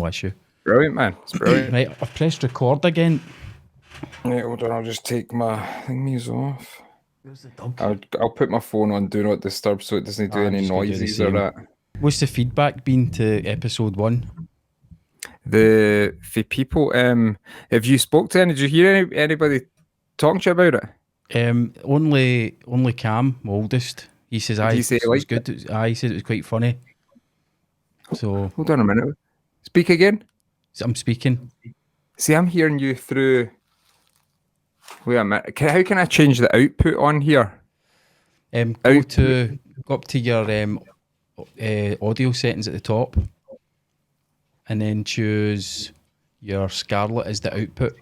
no issue. Brilliant, man. It's brilliant. Right, I've pressed record again. Right, hold on, I'll just take my thingies off. Where's the dog? I'll put my phone on Do Not Disturb so it doesn't do I'm any just gonna do the noises or same. that. What's the feedback been to episode 1? The people, have you spoke to any? Did you hear anybody talking to you about it? Only Cam, my oldest. He says, Did he say it was he liked good. He said it was quite funny. So Hold on a minute. Speak again. I'm speaking. See, I'm hearing you through. Wait a minute. How can I change the output on here? Go up to your audio settings at the top, and then choose your Scarlett as the output.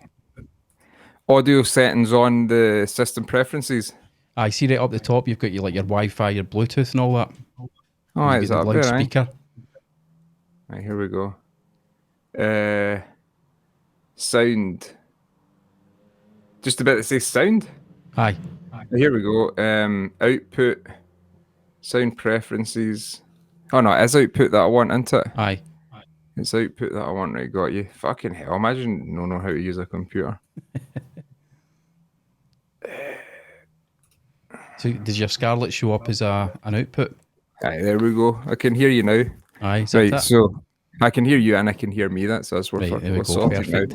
Audio settings on the system preferences. I see right up the top. You've got your Wi-Fi, your Bluetooth, and all that. Oh, is that the up there? loudspeaker? Right, here we go. Sound. Just a bit that says sound. Aye. Here we go. Output. Sound preferences. Oh no, it is output that I want, isn't it? Aye. It's output that I want. Right, got you. Fucking hell! Imagine not know how to use a computer. So does your Scarlett show up as an output? Aye, there we go. I can hear you now. Aye, right. So I can hear you and I can hear me. That's us. We're sorted now.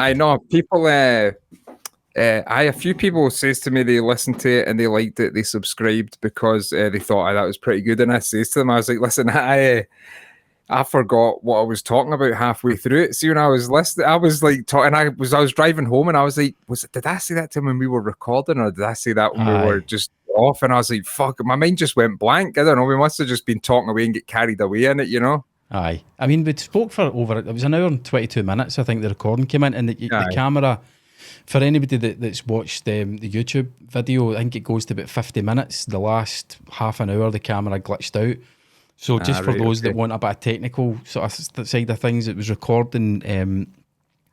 I know people. A few people says to me they listened to it and they liked it. They subscribed because they thought that was pretty good. And I says to them, I was like, listen, I forgot what I was talking about halfway through it. See, when I was listening, I was like talking. I was driving home and I was like, did I say that to him when we were recording, or did I say that when we were just off? And I was like, fuck, my mind just went blank. I don't know. We must have just been talking away and get carried away in it, you know. Aye. I mean, we spoke for it was an hour and 22 minutes, I think the recording came in, and the camera, for anybody that's watched the YouTube video, I think it goes to about 50 minutes. The last half an hour, the camera glitched out. So just for those that want a bit of technical sort of side of things, it was recording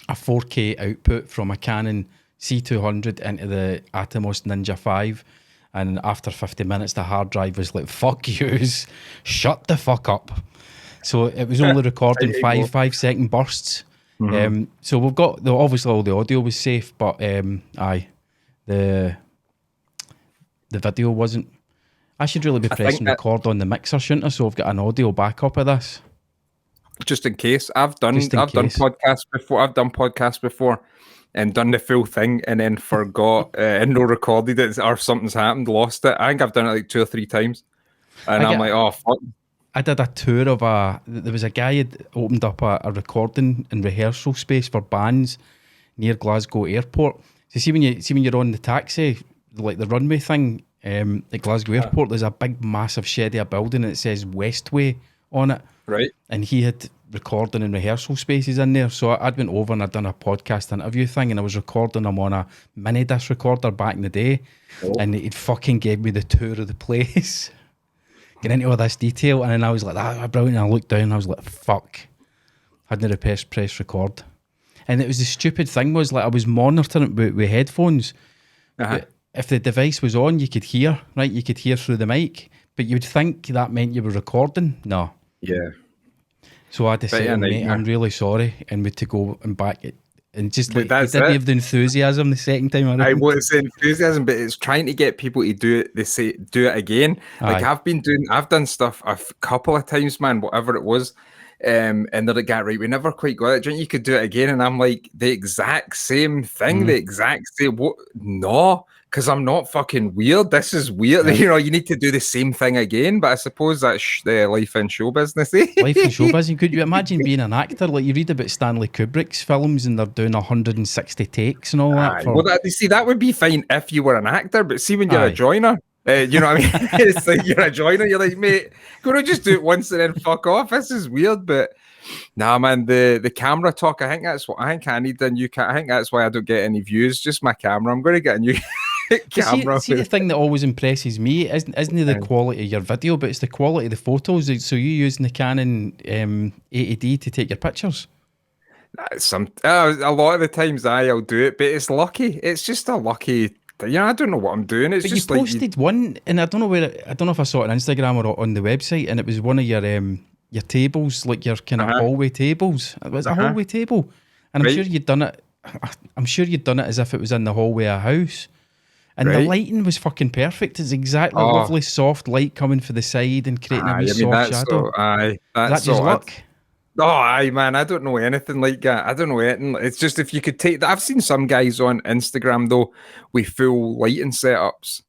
a 4K output from a Canon C200 into the Atomos Ninja 5. And after 50 minutes, the hard drive was like, fuck yous, shut the fuck up. So it was only recording 5-second bursts. Mm-hmm. So we've got, obviously all the audio was safe, but the video wasn't. I should really be pressing record on the mixer, shouldn't I? So I've got an audio backup of this. Just in case. I've done podcasts before. I've done podcasts before and done the full thing and then forgot and no recorded it or something's happened, lost it. I think I've done it like 2 or 3 times. And I'm like, oh, fuck. I did a tour of there was a guy had opened up a recording and rehearsal space for bands near Glasgow Airport. So see when you're on the taxi, like the runway thing at Glasgow Airport, there's a big massive shed of a building and it says Westway on it. Right. And he had recording and rehearsal spaces in there. So I'd went over and I'd done a podcast interview thing and I was recording them on a mini disc recorder back in the day. And it fucking gave me the tour of the place. Get into all this detail, and then I was like, brilliant. And I looked down and I was like, fuck. I hadn't press record. And it was the stupid thing was like I was monitoring it with headphones. But if the device was on, you could hear, right? You could hear through the mic, but you'd think that meant you were recording. No. Yeah. So I had to say, mate, I'm really sorry. And we had to go and back it. And just like, you didn't have the enthusiasm the second time around. I want the enthusiasm, but it's trying to get people to do it. They say do it again. Like I've done stuff a couple of times, man. Whatever it was, and they're like, right, we never quite got it. You could do it again, and I'm like, the exact same thing, the exact same. What? No, because I'm not fucking weird. This is weird. Yeah. You know, you need to do the same thing again. But I suppose that's the life in show business. Life in show business. Could you imagine being an actor? Like you read about Stanley Kubrick's films and they're doing 160 takes and all that. That would be fine if you were an actor. But see, when you're a joiner, you know what I mean? It's like you're a joiner. You're like, mate, go to just do it once and then fuck off. This is weird, but. Nah, man, the camera talk. I think I need a new camera. I think that's why I don't get any views. Just my camera. I'm going to get a new camera. See, the thing that always impresses me isn't the quality of your video, but it's the quality of the photos. So you using the Canon 80D to take your pictures? A lot of the times I'll do it, but it's lucky. It's just a lucky. Yeah, I don't know what I'm doing. It's you posted one, and I don't know if I saw it on Instagram or on the website, and it was one of your your tables, like your kind of hallway tables. It was a hallway table, and I'm sure you'd done it. I'm sure you'd done it as if it was in the hallway of a house. And the lighting was fucking perfect. It's exactly lovely, soft light coming for the side and creating a wee soft shadow. That's just luck. Man, I don't know anything like that. I don't know anything. It's just if you could take that. I've seen some guys on Instagram though with full lighting setups.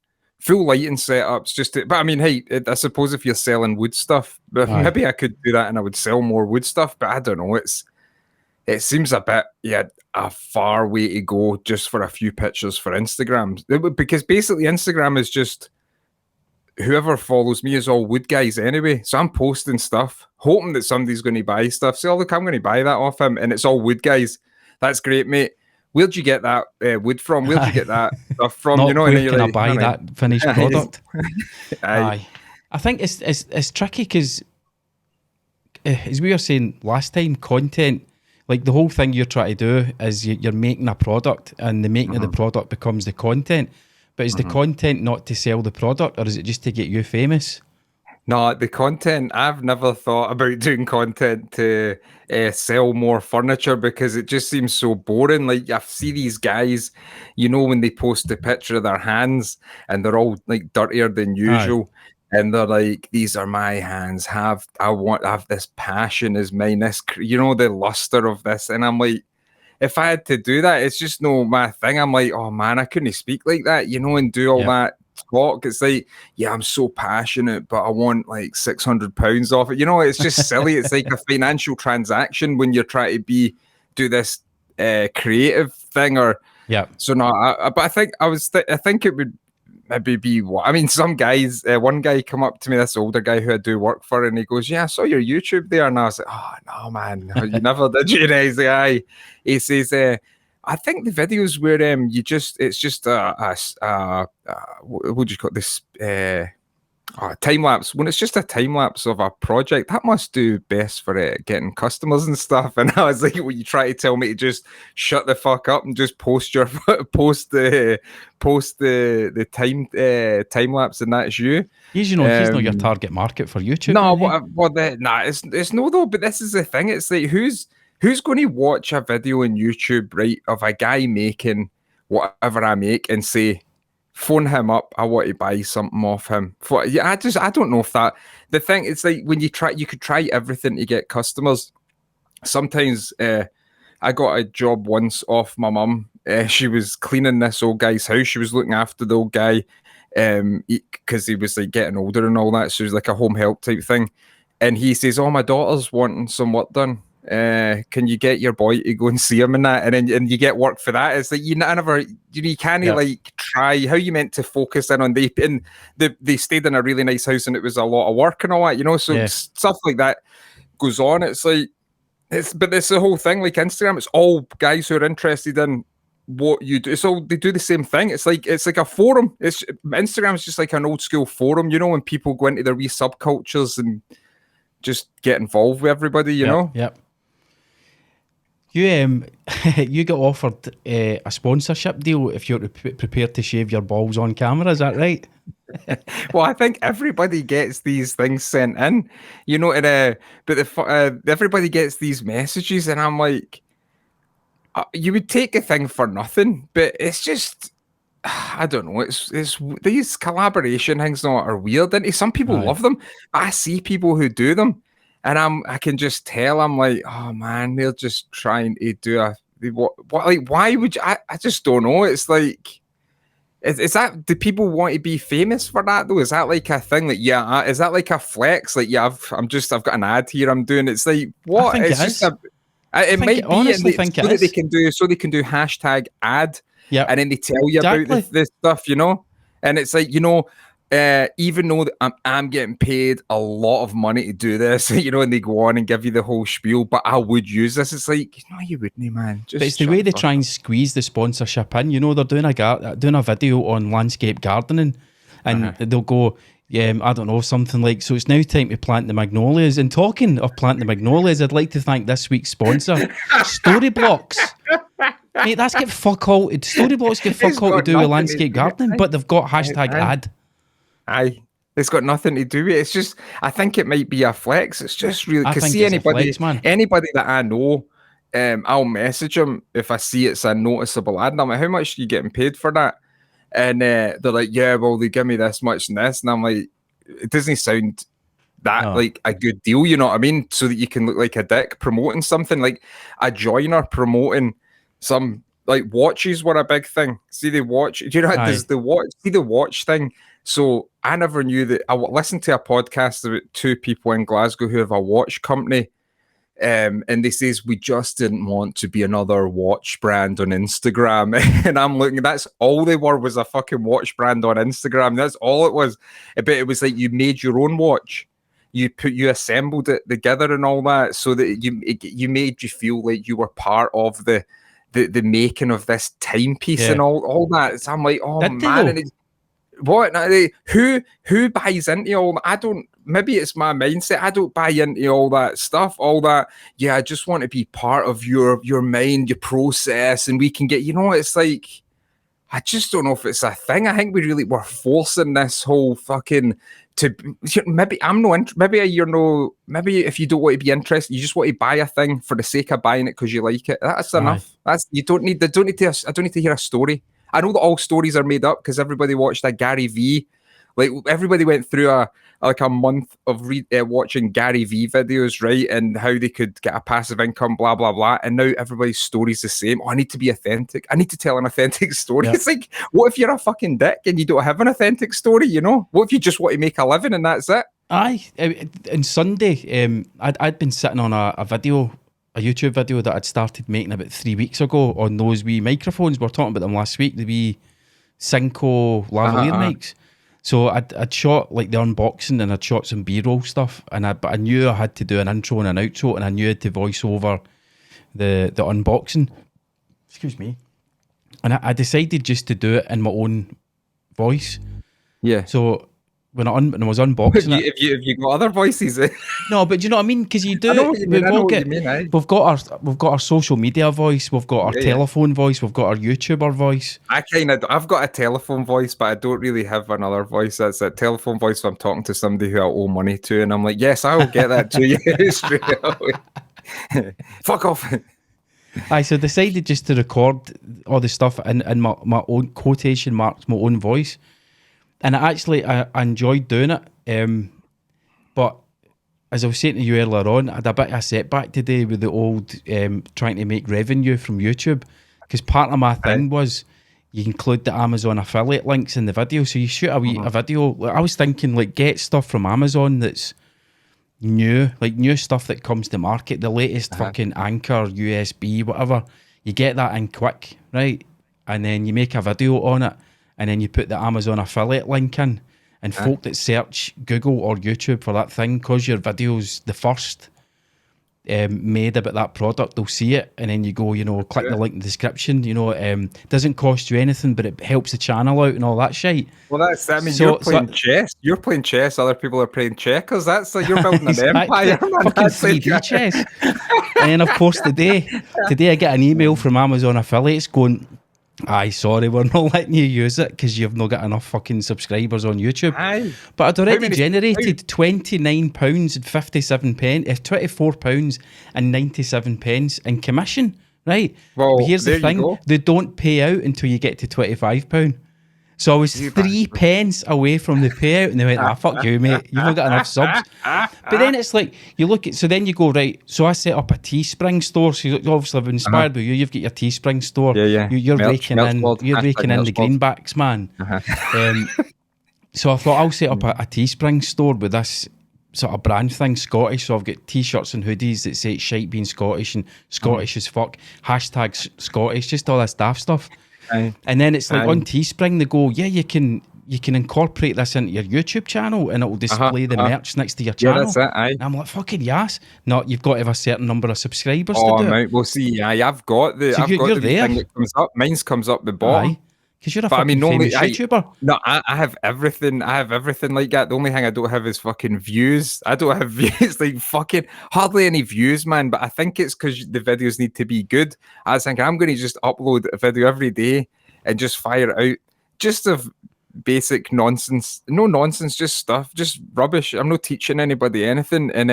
But I mean, hey, I suppose if you're selling wood stuff, maybe I could do that and I would sell more wood stuff. But I don't know. It seems a bit, a far way to go just for a few pictures for Instagram. Because basically Instagram is just whoever follows me is all wood guys anyway. So I'm posting stuff, hoping that somebody's going to buy stuff. So look, I'm going to buy that off him, and it's all wood guys. That's great, mate. Where'd you get that wood from? Where'd you get that stuff from? Not you know, where can I buy that finished product? Aye. I think it's tricky because, as we were saying last time, content. Like the whole thing you're trying to do is you're making a product, and the making of the product becomes the content. But is the content not to sell the product, or is it just to get you famous? No, the content, I've never thought about doing content to sell more furniture because it just seems so boring. Like I see these guys, you know, when they post a picture of their hands and they're all like dirtier than usual. Aye. And they're like, these are my hands. I have this passion is mine. This, you know, the luster of this. And I'm like, if I had to do that, it's just no my thing. I'm like, oh man, I couldn't speak like that, you know, and do all that talk. It's like, yeah, I'm so passionate, but I want like £600 off it. You know, it's just silly. It's like a financial transaction when you're trying to do this creative thing or So no, but I think I think it would maybe be what I mean. Some guys, one guy come up to me, this older guy who I do work for, and he goes, "Yeah, I saw your YouTube there," and I was like, "Oh no, man, you never did." You know, he's like, "Aye." He says, "I think the videos where it's just what do you call this? Time lapse. When it's just a time lapse of a project, that must do best for getting customers and stuff." And I was like, "Well, you try to tell me to just shut the fuck up and just post the time lapse, and that's you." He's not your target market for YouTube. No, it's no though. But this is the thing. It's like who's going to watch a video on YouTube, right, of a guy making whatever I make and say, phone him up, I want to buy something off him. I don't know if that the thing. It's like when you could try everything to get customers. Sometimes I got a job once off my mum. She was cleaning this old guy's house. She was looking after the old guy because he was like getting older and all that. So it was like a home help type thing. And he says, "Oh, my daughter's wanting some work done. Can you get your boy to go and see him and that?" And then you get work for that. It's like you can't like try how you meant to focus in on they stayed in a really nice house and it was a lot of work and all that, you know. So stuff like that goes on. It's like but it's the whole thing. Like Instagram, it's all guys who are interested in what you do. So they do the same thing. It's like a forum. Instagram is just like an old school forum, you know, when people go into their wee subcultures and just get involved with everybody, you know. Yep. You got offered a sponsorship deal if you're prepared to shave your balls on camera. Is that right? Well, I think everybody gets these things sent in, you know. Everybody gets these messages, and I'm like, you would take a thing for nothing, but it's just, I don't know. It's these collaboration things are weird, and some people love them. I see people who do them. And I can just tell, I'm like, oh man, they're just trying to do why would you? I just don't know. It's like, is that, do people want to be famous for that though? Is that like a thing? Like, is that like a flex? Like, I've got an ad here I'm doing. It's like, what? I think it's just it might be, so they can do hashtag ad, and then they tell you about this stuff, you know. And it's like, you know, even though I'm getting paid a lot of money to do this, you know, and they go on and give you the whole spiel, but I would use this. It's like, no, you wouldn't, man. But it's the way they try and squeeze the sponsorship in. You know, they're doing a video on landscape gardening, and they'll go, I don't know, something like, so it's now time to plant the magnolias. And talking of planting the magnolias, I'd like to thank this week's sponsor, Storyblocks. Mate, that's get fuck all. Storyblocks get fuck all to do with landscape gardening, but they've got hashtag ad. Aye. It's got nothing to do with it. It's just, I think it might be a flex. It's just really, because see anybody that I know, I'll message them if I see it's a noticeable ad. And I'm like, how much are you getting paid for that? And they're like, yeah, well, they give me this much and this. And I'm like, it doesn't sound that like a good deal, you know what I mean? So that you can look like a dick promoting something. Like a joiner promoting some, like, watches were a big thing. See the watch, do you know how does the watch thing? So I never knew that. I listened to a podcast about two people in Glasgow who have a watch company. And they says, we just didn't want to be another watch brand on Instagram. And I'm looking, that's all they were, was a fucking watch brand on Instagram. That's all it was. But it was like you made your own watch. You assembled it together and all that, so that you made you feel like you were part of the making of this timepiece and all that. So I'm like, oh man, and it's, what? Who buys into all that? I don't. Maybe it's my mindset. I don't buy into all that stuff. All that. Yeah, I just want to be part of your mind, your process, and we can get. You know, it's like, I just don't know if it's a thing. I think we're forcing this whole fucking to. Maybe I'm no. Maybe you're no. Maybe if you don't want to be interested, you just want to buy a thing for the sake of buying it because you like it. That's enough. That's you don't need. I don't need to hear a story. I know that all stories are made up because everybody watched a Gary V. Like, everybody went through a month of watching Gary V videos, right? And how they could get a passive income, blah, blah, blah. And now everybody's story's the same. Oh, I need to be authentic. I need to tell an authentic story. Yeah. It's like, what if you're a fucking dick and you don't have an authentic story, you know? What if you just want to make a living and that's it? Aye. On Sunday, I'd been sitting on a YouTube video that I'd started making about 3 weeks ago on those wee microphones. We were talking about them last week, the wee Cinco lavalier mics. So I'd shot like the unboxing and I'd shot some B-roll stuff, but I knew I had to do an intro and an outro, and I knew I had to voice over the unboxing. Excuse me. And I decided just to do it in my own voice. Yeah. So when I was unboxing it, if you got other voices, no, but do you know what I mean? Because you do. We've got our social media voice, we've got our telephone voice, we've got our YouTuber voice. I've got a telephone voice, but I don't really have another voice. That's a telephone voice. I'm talking to somebody who I owe money to, and I'm like, yes, I will get that to you straight away. Fuck off. I so decided just to record all the stuff in my own quotation marks, my own voice. And I enjoyed doing it. But as I was saying to you earlier on, I had a bit of a setback today with the old trying to make revenue from YouTube. Because part of my thing was you include the Amazon affiliate links in the video. So you shoot a video. I was thinking, like, get stuff from Amazon that's new, like new stuff that comes to market, the latest fucking Anchor, USB, whatever. You get that in quick, right? And then you make a video on it. And then you put the Amazon affiliate link in, and folk that search Google or YouTube for that thing, because your video's the first made about that product, they'll see it, and then you go, click the link in the description. It doesn't cost you anything, but it helps the channel out and all that shit. Well, you're playing chess. You're playing chess. Other people are playing checkers. That's like you're building an empire, man. Fucking 3D chess. And then, of course, today I get an email from Amazon affiliates going, aye, sorry, we're not letting you use it because you've not got enough fucking subscribers on YouTube. Aye. But I'd already generated £29.57, £24.97 in commission, right? Well, but here's the thing, they don't pay out until you get to £25. So I was 3 pence away from the payout, and they went, fuck you, mate. You've not got enough subs. But then it's like, you look at, so then you go, right, so I set up a Teespring store. So obviously I've been inspired by you. You've got your Teespring store. Yeah. You're raking in the greenbacks, man. So I thought I'll set up a Teespring store with this sort of brand thing, Scottish. So I've got t-shirts and hoodies that say shite being Scottish and Scottish as fuck, hashtag Scottish, just all this daft stuff. And then it's like on Teespring they go, you can incorporate this into your YouTube channel and it will display the merch next to your channel. That's it, and I'm like, fucking yes. No, you've got to have a certain number of subscribers to do it. We'll see. I've got the thing that comes up. Mine's comes up the bottom. Because you're a fucking famous YouTuber. No, I have everything. I have everything like that. The only thing I don't have is fucking views. I don't have views, like fucking hardly any views, man. But I think it's because the videos need to be good. I was thinking I'm going to just upload a video every day and just fire it out. Just of basic nonsense, no nonsense, just stuff, just rubbish. I'm not teaching anybody anything, and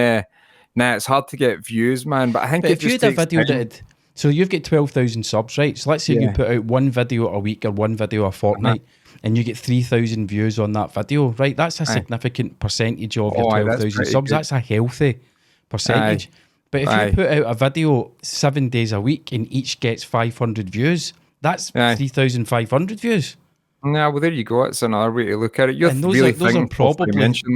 it's hard to get views, man. But I think if you had a video so you've got 12,000 subs, right? So let's say you put out one video a week or one video a fortnight, and you get 3,000 views on that video, right? That's a significant percentage of your 12,000 subs. Good. That's a healthy percentage. But if you put out a video 7 days a week and each gets 500 views, that's 3,500 views. Yeah, well, there you go. It's another way to look at it. You're really thinking probably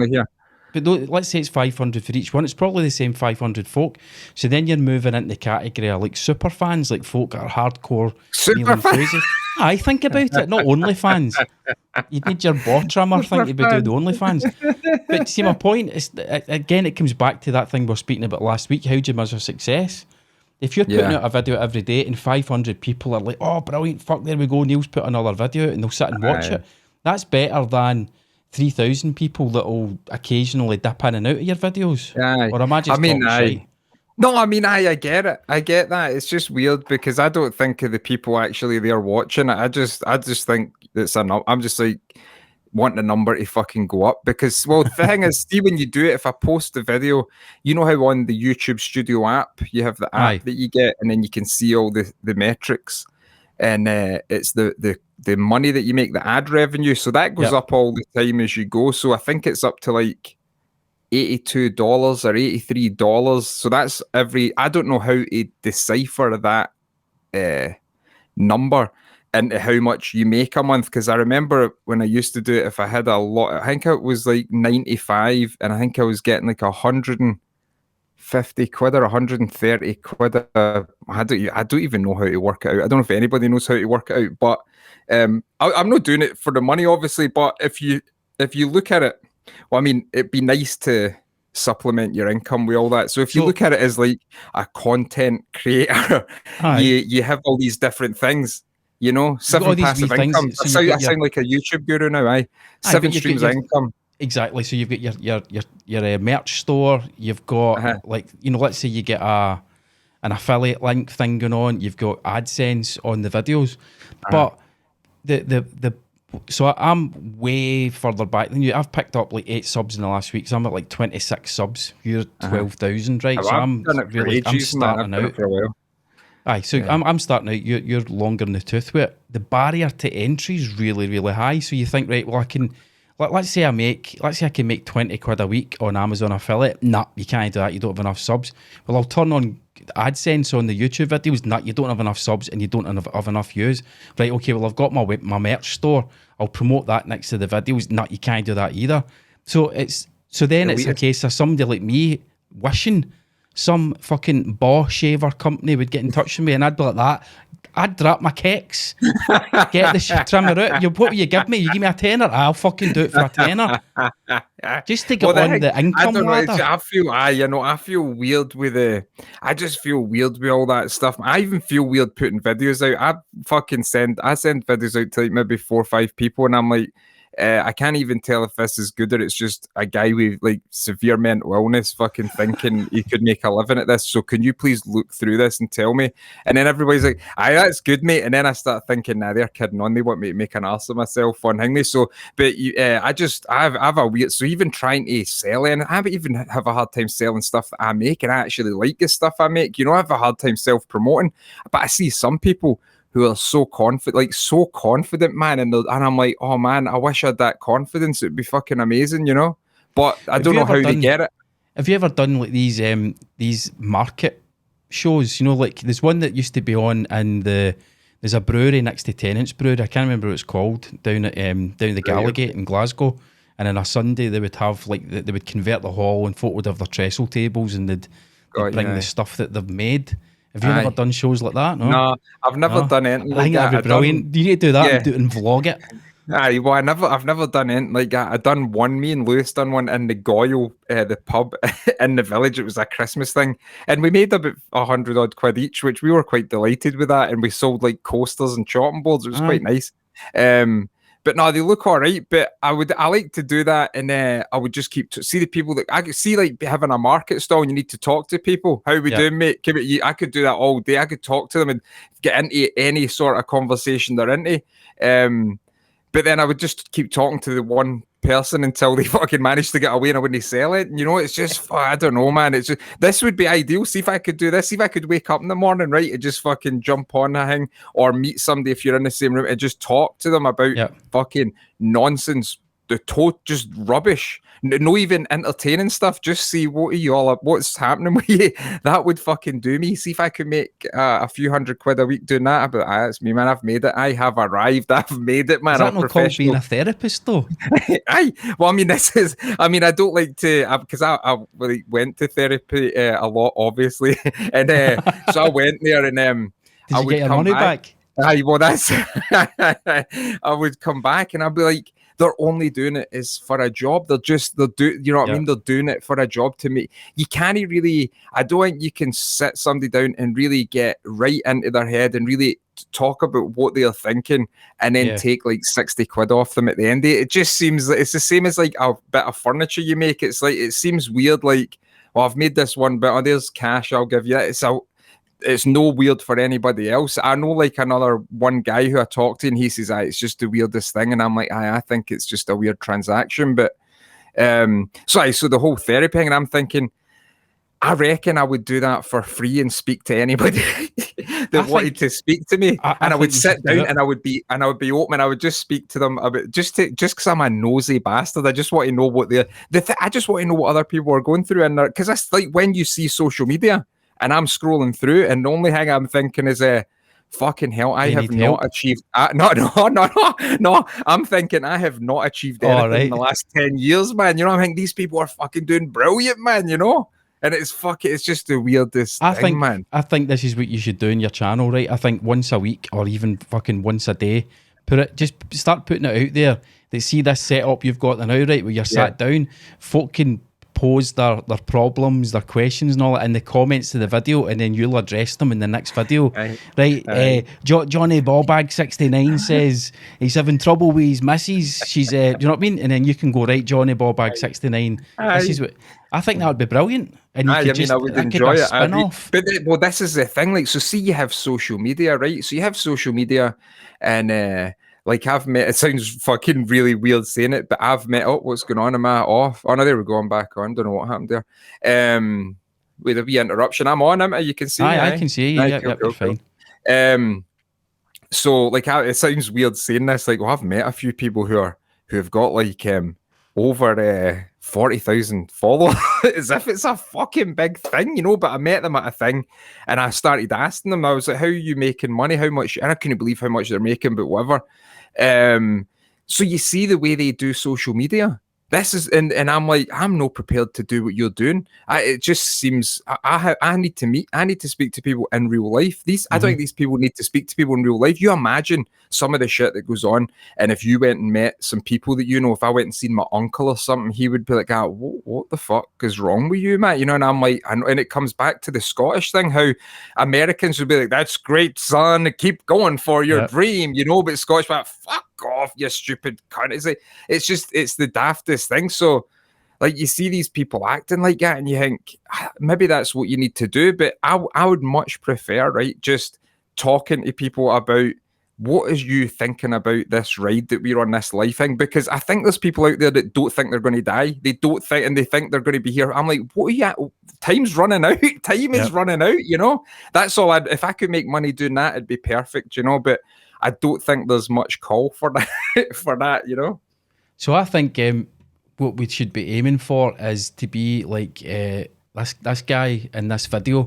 here. But let's say it's 500 for each one. It's probably the same 500 folk. So then you're moving into the category of like super fans, like folk that are hardcore. Super fans? I think about it, not only fans. You'd need your ball trimmer thing to be doing the only fans. But see, my point is, again, it comes back to that thing we were speaking about last week. How do you measure success? If you're putting out a video every day and 500 people are like, oh, brilliant, fuck, there we go, Neil's put another video out, and they'll sit and watch it. That's better than 3,000 people that will occasionally dip in and out of your videos. Or am I just talking shite? No, I mean, I get it. I get that. It's just weird because I don't think of the people actually there watching it. I just think it's enough. I'm just like wanting the number to fucking go up because, well, the thing is, see, when you do it, if I post the video, you know how on the YouTube Studio app, you have the app that you get and then you can see all the metrics and it's the money that you make, the ad revenue. So that goes up all the time as you go. So I think it's up to like $82 or $83. So that's I don't know how to decipher that number into how much you make a month. Because I remember when I used to do it, if I had a lot, I think it was like 95 and I think I was getting like 150 quid or 130 quid. I don't even know how to work it out. I don't know if anybody knows how to work it out, but I'm not doing it for the money, obviously. But if you look at it, well, I mean, it'd be nice to supplement your income with all that. So if you look at it as like a content creator, you have all these different things, you know, 7 passive income. So I sound like a YouTube guru now, 7 streams of income. Exactly. So you've got your merch store. You've got like, you know, let's say you get an affiliate link thing going on. You've got AdSense on the videos, but so I'm way further back than you. I've picked up like 8 subs in the last week. So I'm at like 26 subs. You're 12,000, right? Oh, so I'm starting out. So I'm starting out. You're longer in the tooth with it. The barrier to entry is really, really high. So you think, right? Well, I can. Let's say I can make 20 quid a week on Amazon affiliate. Nah, you can't do that. You don't have enough subs. Well, I'll turn on AdSense on the YouTube videos. Nah, you don't have enough subs and you don't have enough views. Right, okay, well, I've got my merch store. I'll promote that next to the videos. Nah, you can't do that either. So it's a case of somebody like me wishing some fucking ball shaver company would get in touch with me and I'd be like that. I'd drop my kicks, get the trimmer out. What will you give me? You give me a tenner? I'll fucking do it for a tenner. Just to get on the income ladder. I feel weird with I just feel weird with all that stuff. I even feel weird putting videos out. I send videos out to like maybe 4 or 5 people and I'm like, I can't even tell if this is good or it's just a guy with like severe mental illness fucking thinking he could make a living at this. So can you please look through this and tell me? And then everybody's like, aye, that's good, mate. And then I start thinking, nah, they're kidding on. They want me to make an arse of myself on Hingley. So, but I have a weird, so even trying to sell it, I even have a hard time selling stuff that I make and I actually like the stuff I make. You know, I have a hard time self-promoting, but I see some people who are so confident, man. And I'm like, oh man, I wish I had that confidence. It'd be fucking amazing, you know? But I don't know how they get it. Have you ever done like these market shows? You know, like there's one that used to be on and there's a brewery next to Tennant's Brewery. I can't remember what it's called, down at the Gallowgate in Glasgow. And on a Sunday they would have like they would convert the hall and folk would have their trestle tables and they'd bring the stuff that they've made. Have you never done shows like that? No, I've never done anything like that. I think that'd be brilliant. You need to do that and do it and vlog it. Aye, well, I've never done anything like that. I done one. Me and Lewis done one in the Goyle, the pub in the village. It was a Christmas thing, and we made about 100 odd quid each, which we were quite delighted with that. And we sold like coasters and chopping boards. It was quite nice. But no, they look all right. But I like to do that, and I would just see the people that I could see, like having a market stall, and you need to talk to people. How we doing, mate? I could do that all day. I could talk to them and get into any sort of conversation they're into. But then I would just keep talking to the one person until they fucking managed to get away and I wouldn't sell it. You know, it's just, I don't know, man. It's just, this would be ideal. See if I could do this. See if I could wake up in the morning, right, and just fucking jump on a thing or meet somebody if you're in the same room and just talk to them about fucking nonsense, just rubbish. No even entertaining stuff. Just see what's happening with you. That would fucking do me. See if I could make a few £100 a week doing that. But that's me, man. I've made it. I have arrived. I've made it, man. Is that not called being a therapist, though? Well, I mean, I don't like to, because I really went to therapy a lot, obviously, and so I went there and did you get your money back? Well, that's I would come back and I'd be like, they're only doing it is for a job. They'll do, you know what I mean? They're doing it for a job to me. You can't really, I don't think you can sit somebody down and really get right into their head and really talk about what they're thinking and then take like £60 off them at the end. It just seems like it's the same as like a bit of furniture you make. It's like, it seems weird. Like, well, I've made this one bit. Oh, there's cash. I'll give you it. It's no weird for anybody else. I know like another one guy who I talked to and he says, it's just the weirdest thing. And I'm like, I think it's just a weird transaction. But so the whole therapy thing, and I'm thinking, I reckon I would do that for free and speak to anybody that wanted to speak to me. I would sit down and I would be open. I would just speak to them about just because I'm a nosy bastard. I just want to know what I just want to know what other people are going through. And because that's like when you see social media. And I'm scrolling through, and the only thing I'm thinking is, fucking hell, I have not achieved. No. I'm thinking I have not achieved anything in the last 10 years, man. You know, I think these people are fucking doing brilliant, man. You know, and it's just the weirdest thing, man. I think this is what you should do in your channel, right? I think once a week or even fucking once a day, just start putting it out there. They see this setup you've got now, right? Where you're sat down, folk can pose their problems, their questions and all that in the comments to the video, and then you'll address them in the next video. Johnny Ballbag 69 says he's having trouble with his missus. She's do you know what I mean? And then you can go, right, Johnny Ballbag 69. This is what I think that would be brilliant. And you could I would enjoy it. But this is the thing, like, so see, you have social media, right? So you have social media and like I've met, it sounds fucking really weird saying it, but I've met up. What's going on? Am I off? Oh no, there we're going back on. Don't know what happened there. With a wee interruption. I'm on, am I? You can see me. I can see you. Cool, fine. So like it sounds weird saying this. Like, well, I've met a few people who have got like over 40,000 followers, as if it's a fucking big thing, you know. But I met them at a thing, and I started asking them. I was like, "How are you making money? How much?" And I couldn't believe how much they're making, but whatever. So you see the way they do social media. This is, and I'm like, I'm not prepared to do what you're doing. It just seems I need to speak to people in real life. I don't think these people need to speak to people in real life. You imagine some of the shit that goes on, and if you went and met some people that you know, if I went and seen my uncle or something, he would be like, what the fuck is wrong with you, Matt? You know, and I'm like, and it comes back to the Scottish thing, how Americans would be like, that's great, son, keep going for your dream, you know, but Scottish, like, fuck off, you stupid cunt. It's the daftest thing. So like, you see these people acting like that and you think maybe that's what you need to do, but I would much prefer, right, just talking to people about what is you thinking about this ride that we're on, this life thing, because I think there's people out there that don't think they're going to die. They don't think, and they think they're going to be here. I'm like, what are you at? Time's running out. Time is running out, you know. That's all. If I could make money doing that, it'd be perfect, you know, but I don't think there's much call for that, you know. So I think what we should be aiming for is to be like this guy in this video.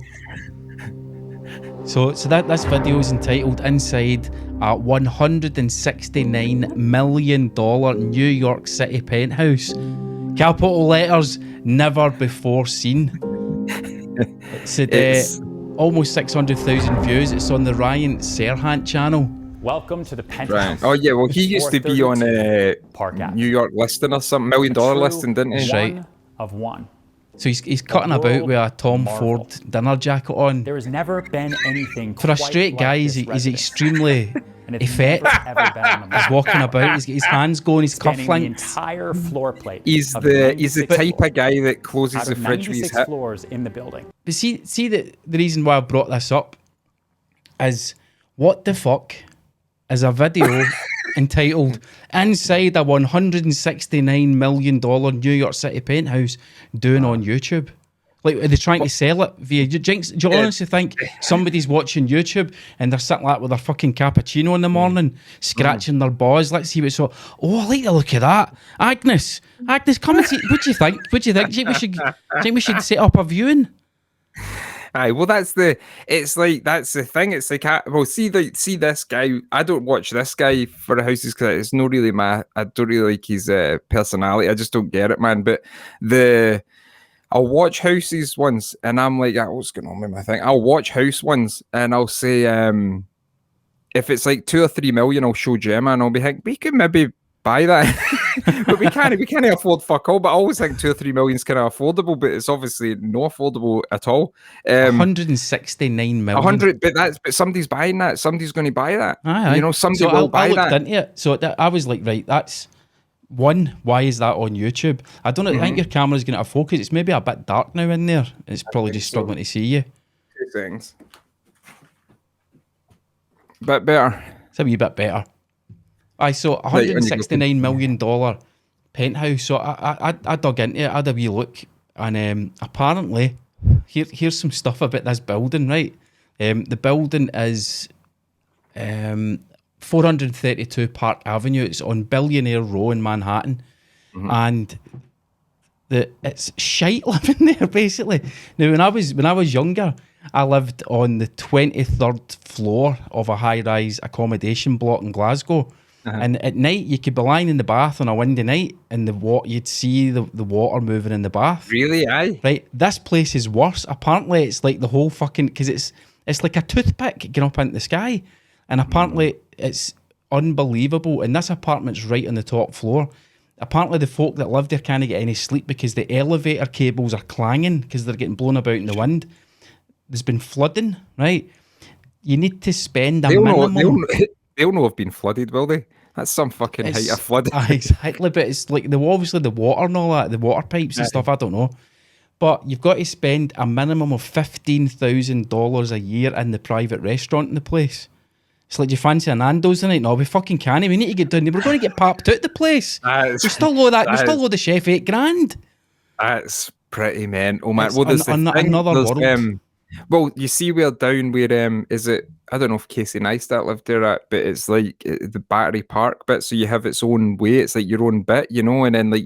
So that this video is entitled "Inside a $169 million New York City penthouse." Capital letters, never before seen. It's almost 600,000 views. It's on the Ryan Serhant channel. Welcome to the penthouse. Right. Oh yeah, well he used to be on a New York listing or something, $1 million listing, didn't he? Right. Of one. So he's cutting about with a Tom Ford dinner jacket on. There has never been anything for a straight guy. He's extremely effective. He's walking about. He's got his hands going. His cufflinks. Entire floor plate. He's the type of guy that closes the fridge with his hip. Floors in the building. But see the reason why I brought this up is, what the fuck is a video entitled "Inside a $169 million New York City penthouse doing on YouTube." Like, are they trying to sell it via Jinx? Do you honestly think somebody's watching YouTube and they're sitting like with their fucking cappuccino in the morning, scratching their balls? Let's see what's so. Oh, I like the look of that. Agnes, come and see. What do you think? Do you think we should set up a viewing? Aye, well, that's the thing. It's like, see this guy. I don't watch this guy for the houses because it's not really I don't really like his personality. I just don't get it, man. But I'll watch houses once, and I'm like, what's going on with my thing? I'll watch house ones, and I'll say, if it's like 2 or 3 million, I'll show Gemma, and I'll be like, we could maybe buy that, but we can't afford fuck all. But I always think 2 or 3 million is kind of affordable, but it's obviously not affordable at all. 169 million. 100, but somebody's buying that. Somebody's going to buy that. Aye. You know, somebody will buy that. I looked into it, so I was like, right, that's. One, why is that on YouTube? I don't know. I think your camera's going to focus. It's maybe a bit dark now in there. It's probably just struggling to see you. 2 things. Bit better. It's a wee bit better. I saw $169 million penthouse. So I dug into it. I had a wee look, and apparently, here's some stuff about this building. Right, the building is 432 Park Avenue. It's on Billionaire Row in Manhattan, and it's shite living there basically. Now, when I was younger, I lived on the 23rd floor of a high-rise accommodation block in Glasgow, and at night you could be lying in the bath on a windy night, and you'd see the water moving in the bath. Really? Aye. Right. This place is worse. Apparently, it's like the whole fucking because it's like a toothpick getting up into the sky. And apparently it's unbelievable. And this apartment's right on the top floor. Apparently the folk that live there can't get any sleep because the elevator cables are clanging because they're getting blown about in the wind. There's been flooding, right? You need to spend a minimum... They'll know have been flooded, will they? That's some fucking height of flood. Exactly, but it's like obviously the water and all that, the water pipes and stuff, I don't know. But you've got to spend a minimum of $15,000 a year in the private restaurant in the place. It's like, do you fancy a Nando's tonight? No, we fucking can't. We need to get down there. We're going to get papped out the place. We still owe that. We still owe the chef $8,000. That's pretty mental, man. Well, there's another world. Well, you see, we're down where is it? I don't know if Casey Neistat lived there at, but it's like the Battery Park bit. So you have its own way. It's like your own bit, you know, and then like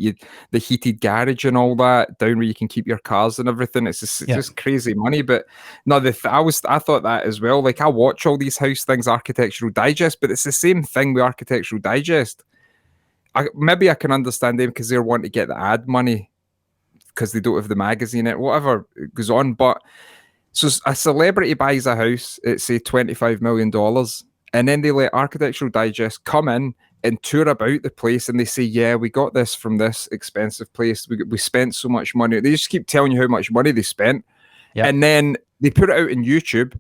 the heated garage and all that down where you can keep your cars and everything. It's just crazy money. But no, I thought that as well. Like, I watch all these house things, Architectural Digest, but it's the same thing with Architectural Digest. Maybe I can understand them because they're wanting to get the ad money because they don't have the magazine, whatever goes on, but. So a celebrity buys a house at, say, $25 million, and then they let Architectural Digest come in and tour about the place, and they say, yeah, we got this from this expensive place. We spent so much money. They just keep telling you how much money they spent. Yep. And then they put it out on YouTube.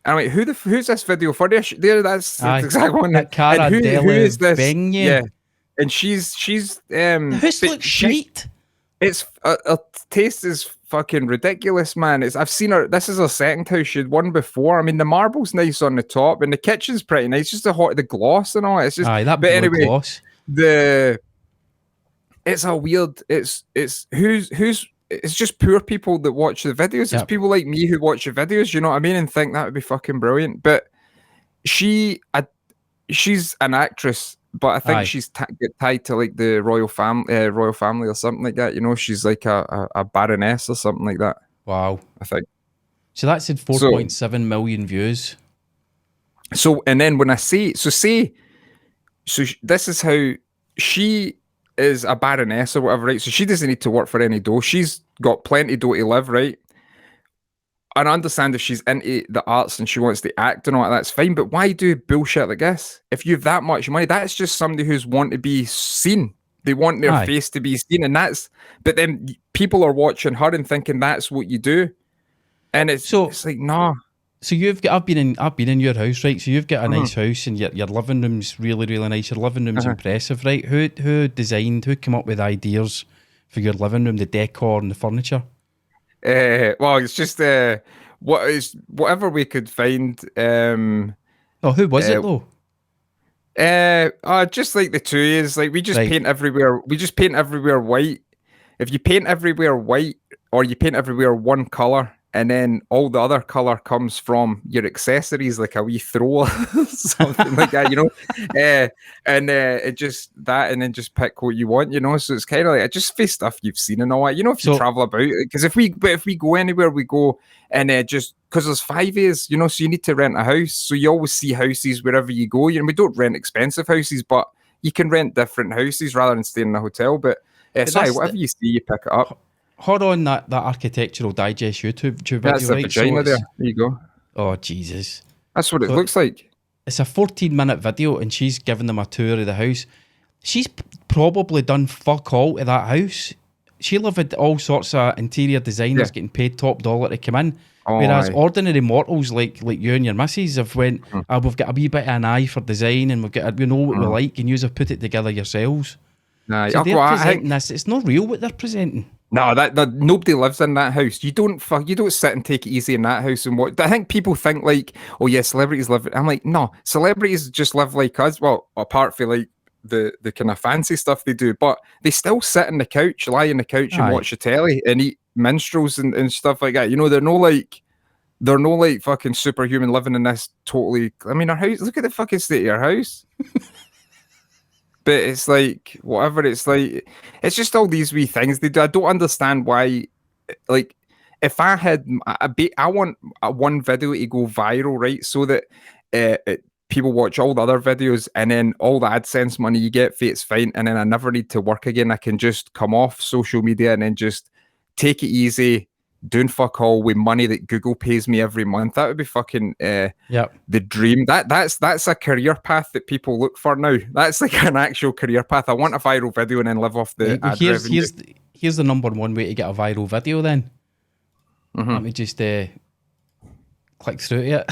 And I'm like, who's this video for? That's the exact one. And who is this? Yeah. And she's the house looks shite. It's her taste is fucking ridiculous, man. I've seen her. This is her second house. She'd one before. I mean, the marble's nice on the top, and the kitchen's pretty nice. Just the gloss and all. It's just. Aye, that. But anyway, gloss. It's a weird. It's who's. It's just poor people that watch the videos. It's people like me who watch the videos. You know what I mean, and think that would be fucking brilliant. But she's an actress. But I think she's get tied to like the royal family or something like that. You know, she's like a baroness or something like that. Wow, I think. So that's at 4.7 million views. So, and then when I say, this is how she is a baroness or whatever, right? So she doesn't need to work for any dough. She's got plenty of dough to live, right? And I understand if she's into the arts and she wants to act and all that, that's fine. But why do bullshit like this? If you have that much money, that's just somebody who's want to be seen. They want their face to be seen, and but then people are watching her and thinking that's what you do, and it's like, nah. So I've been in your house, right? So you've got a nice house, and your living room's really, really nice. Your living room's impressive, right? Who came up with ideas for your living room, the decor and the furniture? Well, it's just whatever we could find. Who was it though? Just like the two is like we just paint everywhere. We just paint everywhere white. If you paint everywhere white, or you paint everywhere one color, and then all the other color comes from your accessories, like a wee throw or something like that, it just that, and then just pick what you want, So it's kind of like just face stuff you've seen and all that, if you travel about. Because if we go anywhere, we go and just because there's 5 years, so you need to rent a house, so you always see houses wherever you go. We don't rent expensive houses, but you can rent different houses rather than staying in a hotel. But whatever you see, you pick it up. Hold on, that Architectural Digest YouTube video. That's the vagina there. There you go. Oh, Jesus. That's what it looks like. It's a 14-minute video, and she's giving them a tour of the house. She's probably done fuck all to that house. She lived all sorts of interior designers getting paid top dollar to come in. Whereas ordinary mortals like you and your missus have went, we've got a wee bit of an eye for design, and we know what we like, and you have put it together yourselves. Nah, so they're presenting this. It's not real what they're presenting. No, that nobody lives in that house. You don't sit and take it easy in that house and what. I think people think like, oh yeah, celebrities live. I'm like, no, celebrities just live like us. Well, apart from like the kind of fancy stuff they do, but they still sit on the couch, lie on the couch and watch the telly and eat minstrels and stuff like that. They're no like fucking superhuman living in this totally. I mean, our house. Look at the fucking state of your house. But it's like, whatever, it's like, it's just all these wee things they do. I don't understand why, like, if I had, I want one video to go viral, right? So that people watch all the other videos, and then all the AdSense money you get, it's fine. And then I never need to work again. I can just come off social media and then just take it easy, doing fuck all with money that Google pays me every month. That would be fucking the dream. That's a career path that people look for now. That's like an actual career path. I want a viral video and then live off the ad revenue. Here's the number one way to get a viral video then. Let me just click through to it.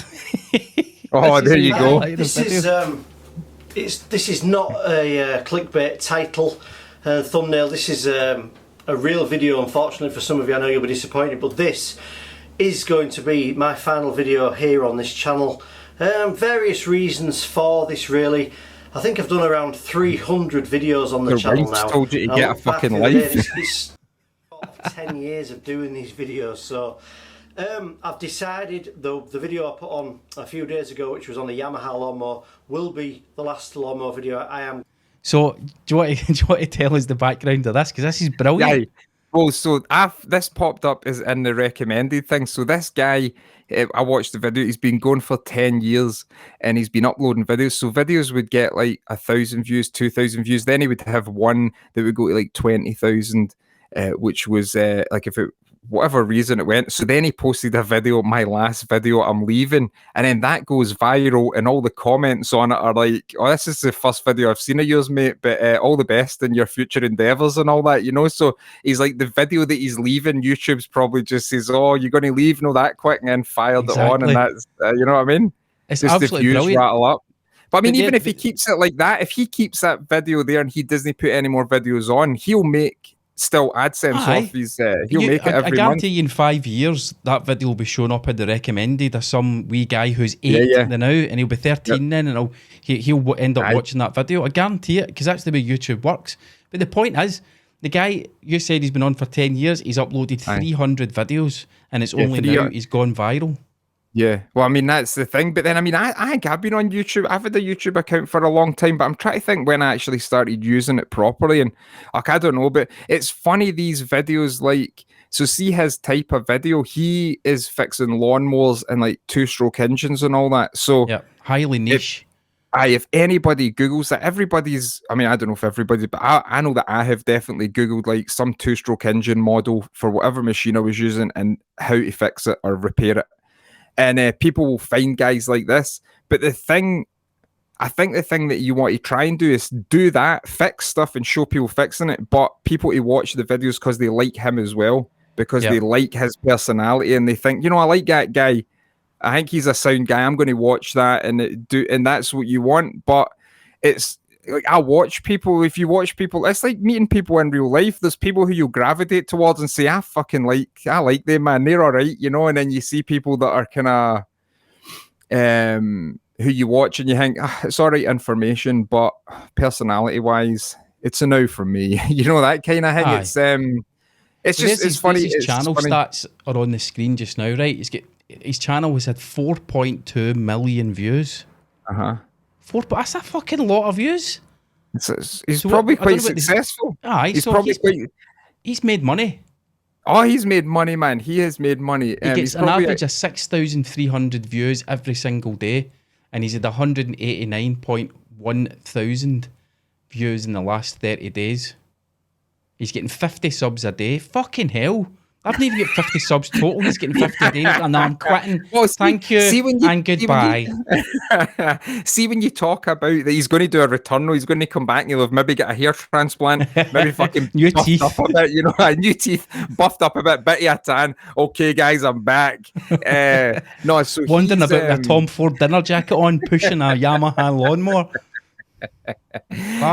Oh, there you go. This is not a clickbait title thumbnail. This is a real video. Unfortunately for some of you, I know you'll be disappointed, but this is going to be my final video here on this channel. Various reasons for this, really. I think I've done around 300 videos on the channel now. Told you to get a fucking life. It's 10 years of doing these videos, so I've decided the video I put on a few days ago, which was on the Yamaha lawnmower, will be the last lawnmower video I am. So, do you want to tell us the background of this? Because this is brilliant. Yeah. Well, so this popped up as in the recommended thing. So this guy, I watched the video. He's been going for 10 years, and he's been uploading videos. So videos would get like 1,000 views, 2,000 views. Then he would have one that would go to like 20,000, which was like if it. Whatever reason it went. So then he posted a video, my last video, I'm leaving, and then that goes viral, and all the comments on it are like, oh, this is the first video I've seen of yours, mate, but all the best in your future endeavors and all that, So he's like, the video that he's leaving, YouTube's probably just says, oh, you're going to leave, that quick, and then fired it on, and that's, you know what I mean? It's just absolutely the views brilliant. Rattle up. But I mean, even if he keeps it like that, if he keeps that video there and he doesn't put any more videos on, he'll make still AdSense off his he'll make it every month. I guarantee you in 5 years that video will be showing up in the recommended of some wee guy who's 8 now, and he'll be 13 then, and he'll end up watching that video. I guarantee it, because that's the way YouTube works. But the point is, the guy, you said he's been on for 10 years, he's uploaded 300 videos, and it's only now he's gone viral. Yeah, well, I mean, that's the thing. But then, I mean, I think I've been on YouTube. I've had a YouTube account for a long time, but I'm trying to think when I actually started using it properly. And like, I don't know, but it's funny, these videos, like, so see his type of video, he is fixing lawnmowers and like 2-stroke engines and all that. So yeah, highly niche. If anybody Googles that, everybody's, I mean, I don't know if everybody, but I know that I have definitely Googled like some 2-stroke engine model for whatever machine I was using and how to fix it or repair it. And people will find guys like this. But I think the thing that you want to try and do is do that, fix stuff and show people fixing it, but people to watch the videos because they like him as well, because they like his personality and they think, I like that guy. I think he's a sound guy. I'm going to watch that and that's what you want. But it's like, I watch people. If you watch people, it's like meeting people in real life. There's people who you gravitate towards and say, I like them, man. They're all right, And then you see people that are kind of, who you watch and you think it's all right information, but personality wise, it's a no from me. You know, that kind of thing. It's just funny. His channel stats are on the screen just now, right? His channel has had 4.2 million views. That's a fucking lot of views. He's probably quite successful. He's made money. Oh, he's made money, man. He has made money. He gets an average of 6,300 views every single day, and he's had 189.1 thousand views in the last 30 days. He's getting 50 subs a day. Fucking hell. I didn't even get 50 subs total. He's getting 50 a day. And I'm quitting. Thank you, and goodbye. See when you talk about that he's going to do a return, he's going to come back and he'll have maybe get a hair transplant, maybe fucking new teeth up a bit, new teeth, buffed up a bit of a tan. Okay, guys, I'm back. No, so wondering about the Tom Ford dinner jacket on, pushing a Yamaha lawnmower.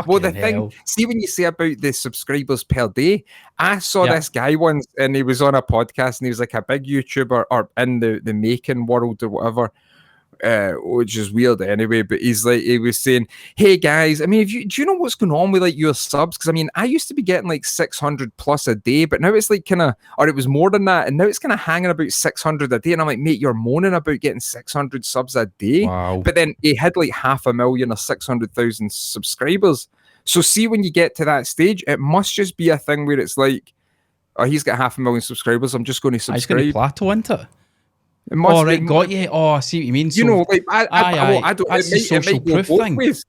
Well, the thing, see when you say about the subscribers per day, I saw this guy once and he was on a podcast and he was like a big YouTuber or in the making world or whatever, which is weird anyway, but he was saying, hey guys, I mean, do you know what's going on with like your subs? Because I mean, I used to be getting like 600 plus a day, but now it's like or it was more than that, and now it's kind of hanging about 600 a day, and I'm like, mate, you're moaning about getting 600 subs a day. Wow. But then he had like 500,000 or 600,000 subscribers. So see, when you get to that stage, it must just be a thing where it's like, oh, he's got 500,000 subscribers, I'm just going to subscribe. He's going to plateau into it. Got you. Oh, I see what you mean. So, like I don't. That's the social proof thing. It's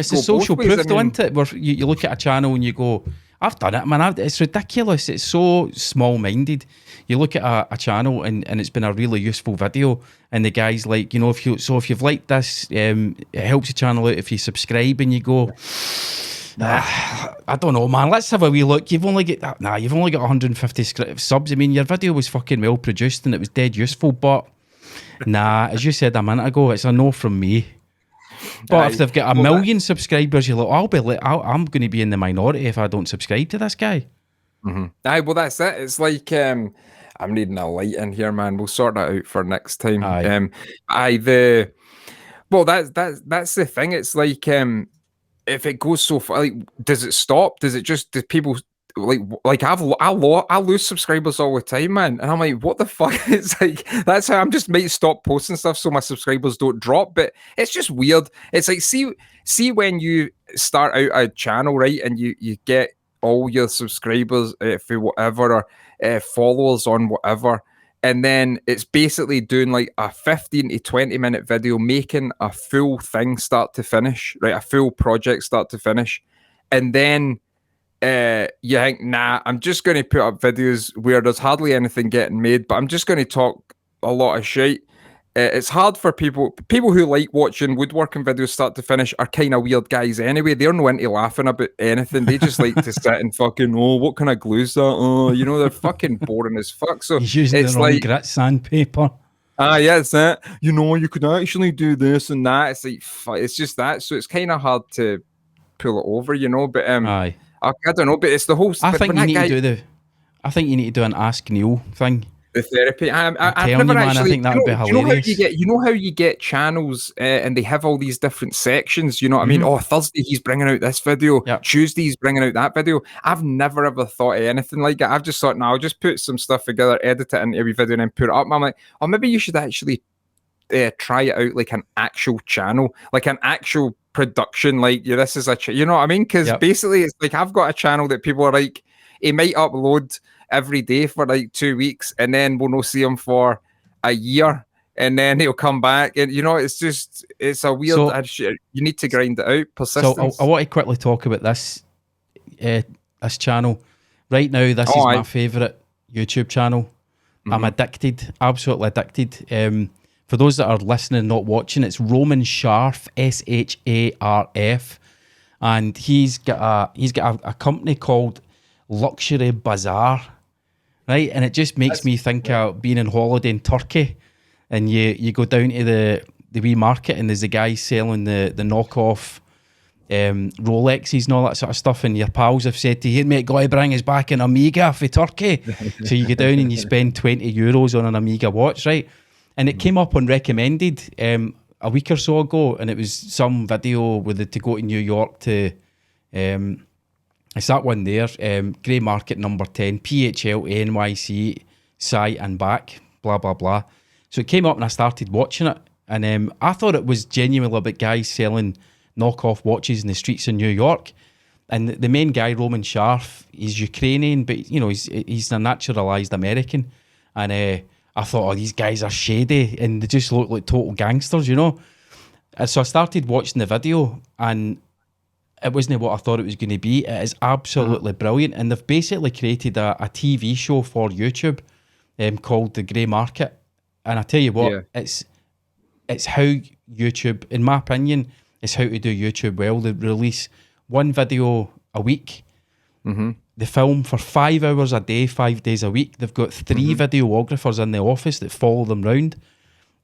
the social proof, though, isn't it? Where you look at a channel and you go, "I've done it, man. It's ridiculous. It's so small-minded." You look at a channel and it's been a really useful video, and the guy's like, if you've liked this, it helps the channel out if you subscribe, and you go, I don't know, man. Let's have a wee look. You've only got 150 subs. I mean, your video was fucking well produced and it was dead useful, but as you said a minute ago, it's a no from me. But if they've got a million subscribers, you're like, I'm going to be in the minority if I don't subscribe to this guy. Mm-hmm. Well, that's it. It's like I'm needing a light in here, man. We'll sort that out for next time. That's the thing. It's like if it goes so far, like, does it stop? Do people like I lose subscribers all the time, man? And I'm like, what the fuck? It's like, that's how I'm just might stop posting stuff so my subscribers don't drop. But it's just weird. It's like, see when you start out a channel, right, and you get all your subscribers for whatever, or followers on whatever, and then it's basically doing like a 15 to 20 minute video, making a full thing start to finish, right? A full project start to finish. And then you think, nah, I'm just going to put up videos where there's hardly anything getting made, but I'm just going to talk a lot of shit. It's hard for people who like watching woodworking videos start to finish are kind of weird guys anyway. They're not into laughing about anything. They just like to sit and fucking, what kind of glue's that? They're fucking boring as fuck. So he's using the wrong grit sandpaper. Yeah, it's that. You could actually do this and that. It's like, it's just that. So it's kind of hard to pull it over, but I don't know. But it's the whole. I think you need to do an Ask Neil thing. The therapy. I've never actually. I think that would be hilarious. You know how you get channels and they have all these different sections. You know what I mean? Oh, Thursday he's bringing out this video. Yep. Tuesday he's bringing out that video. I've never ever thought of anything like that. I've just thought, I'll just put some stuff together, edit it into every video, and then put it up. And I'm like, maybe you should actually try it out like an actual channel, like an actual production. Like, this is you know what I mean? Because basically, it's like I've got a channel that people are like, he might upload every day for like 2 weeks, and then we'll not see him for a year, and then he'll come back, and it's a weird. You need to grind it out. Persistence. So I want to quickly talk about this channel right now. This is my favorite YouTube channel. I'm addicted, absolutely addicted. For those that are listening, not watching, it's Roman Sharf, Sharf, and he's got a company called Luxury Bazaar. Right, and it just makes me think of being on holiday in Turkey, and you go down to the wee market, and there's a guy selling the knockoff Rolexes and all that sort of stuff, and your pals have said to you, mate, got to bring us back an Amiga for Turkey. So you go down and you spend €20 on an Amiga watch, right? And it came up on recommended. a week or so ago, and it was some video with it to go to New York to, it's that one there, Grey Market number 10, PHL, NYC, Sci and back, blah, blah, blah. So it came up and I started watching it, and I thought it was genuinely about guys selling knockoff watches in the streets of New York. And the main guy, Roman Sharf, he's Ukrainian, but you know, he's a naturalized American. And I thought, oh, these guys are shady and they just look like total gangsters, you know. And so I started watching the video, and it wasn't what I thought it was going to be. It is absolutely brilliant. And they've basically created a TV show for YouTube called The Grey Market. And I tell you what, it's how YouTube, in my opinion, is how to do YouTube well. They release one video a week. They film for 5 hours a day, 5 days a week. They've got 3 videographers in the office that follow them round.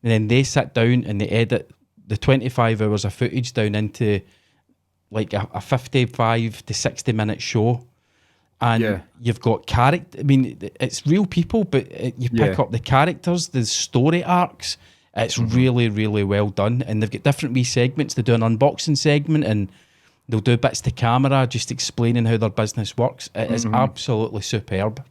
And then they sit down and they edit the 25 hours of footage down into like a 55 to 60 minute show. And you've got character. I mean, it's real people, but you pick up the characters, the story arcs. It's really, really well done. And they've got different wee segments. They do an unboxing segment, and they'll do bits to camera, just explaining how their business works. It is absolutely superb.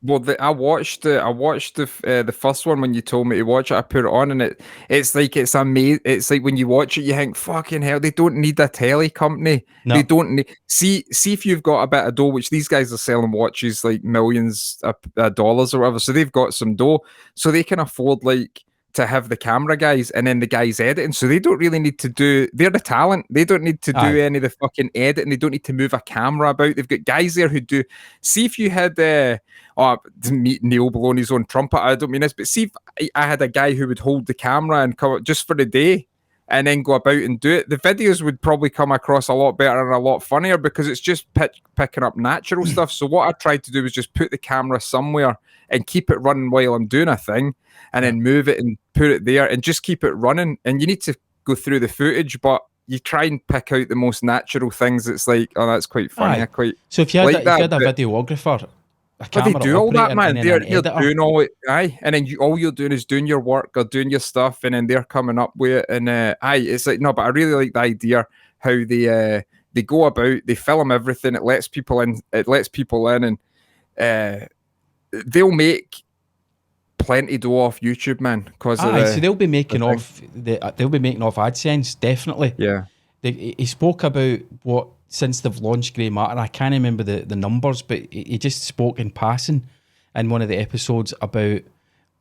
Well, I watched the first one when you told me to watch it. I put it on, and it's amazing. It's like when you watch it, you think, "Fucking hell!" They don't need a telly company. No. They don't need. See if you've got a bit of dough, which these guys are selling watches like millions of dollars or whatever. So they've got some dough, so they can afford like to have the camera guys and then the guys editing. So they don't really need to do. They're the talent. They don't need to do any of the fucking editing. They don't need to move a camera about. They've got guys there who do. See if you had. Meet Neil blowing his own trumpet. I don't mean this, but see if I had a guy who would hold the camera and come just for the day and then go about and do it. The videos would probably come across a lot better and a lot funnier because it's just picking up natural stuff. So what I tried to do was just put the camera somewhere and keep it running while I'm doing a thing, and then move it and put it there and just keep it running. And you need to go through the footage, but you try and pick out the most natural things. It's like, oh, that's quite funny. So if you had, a videographer, but they do all that, man. They're doing all it, and then all you're doing is doing your work or doing your stuff, and then they're coming up with it. And it's like, no, but I really like the idea how they go about, they film everything. It lets people in, and they'll make plenty dough off YouTube, man. Because so they'll be making off AdSense, definitely. Yeah, he spoke about what. Since they've launched Grey Market, I can't remember the numbers, but he just spoke in passing in one of the episodes about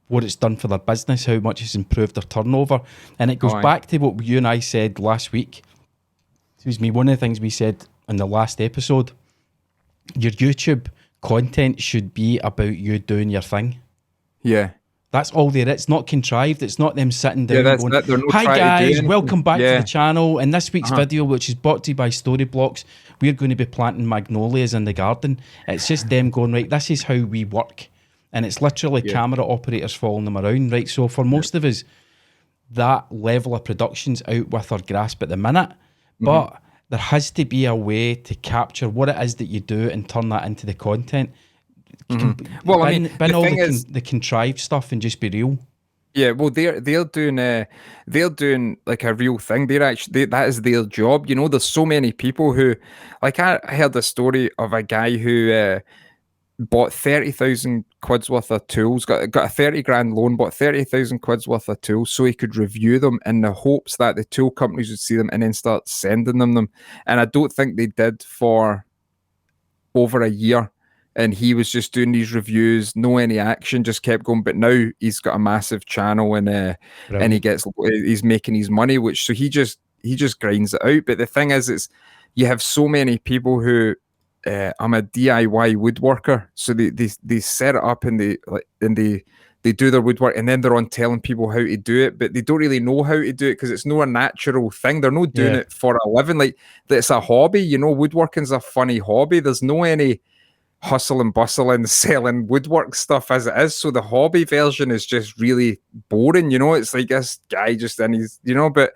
what it's done for their business, how much it's improved their turnover. And it goes back to what you and I said last week. Excuse me, one of the things we said in the last episode, your YouTube content should be about you doing your thing. Yeah. That's all there is. It's not contrived. It's not them sitting down and going, hi guys, welcome back to the channel. In this week's video, which is brought to you by Storyblocks, we're going to be planting magnolias in the garden. It's just them going, right, this is how we work. And it's literally camera operators following them around, right? So for most of us, that level of production's out with our grasp at the minute. But there has to be a way to capture what it is that you do and turn that into the content. Well, I mean, bin all the contrived stuff and just be real. Yeah, well, they're doing like a real thing. That is their job. You know, there's so many people who, like, I heard a story of a guy who bought 30,000 quid's worth of tools, got a 30 grand loan, bought 30,000 quid's worth of tools so he could review them in the hopes that the tool companies would see them and then start sending them. And I don't think they did for over a year. And he was just doing these reviews, no any action, just kept going. But now he's got a massive channel, and he's making his money. So he just grinds it out. But the thing is, you have so many people who I'm a DIY woodworker, so they set it up and they do their woodwork, and then they're on telling people how to do it, but they don't really know how to do it because it's not a natural thing. They're not doing it for a living. Like, it's a hobby. You know, woodworking's a funny hobby. There's no any hustle and bustle and selling woodwork stuff as it is. So the hobby version is just really boring, you know. It's like this guy just in his, you know, but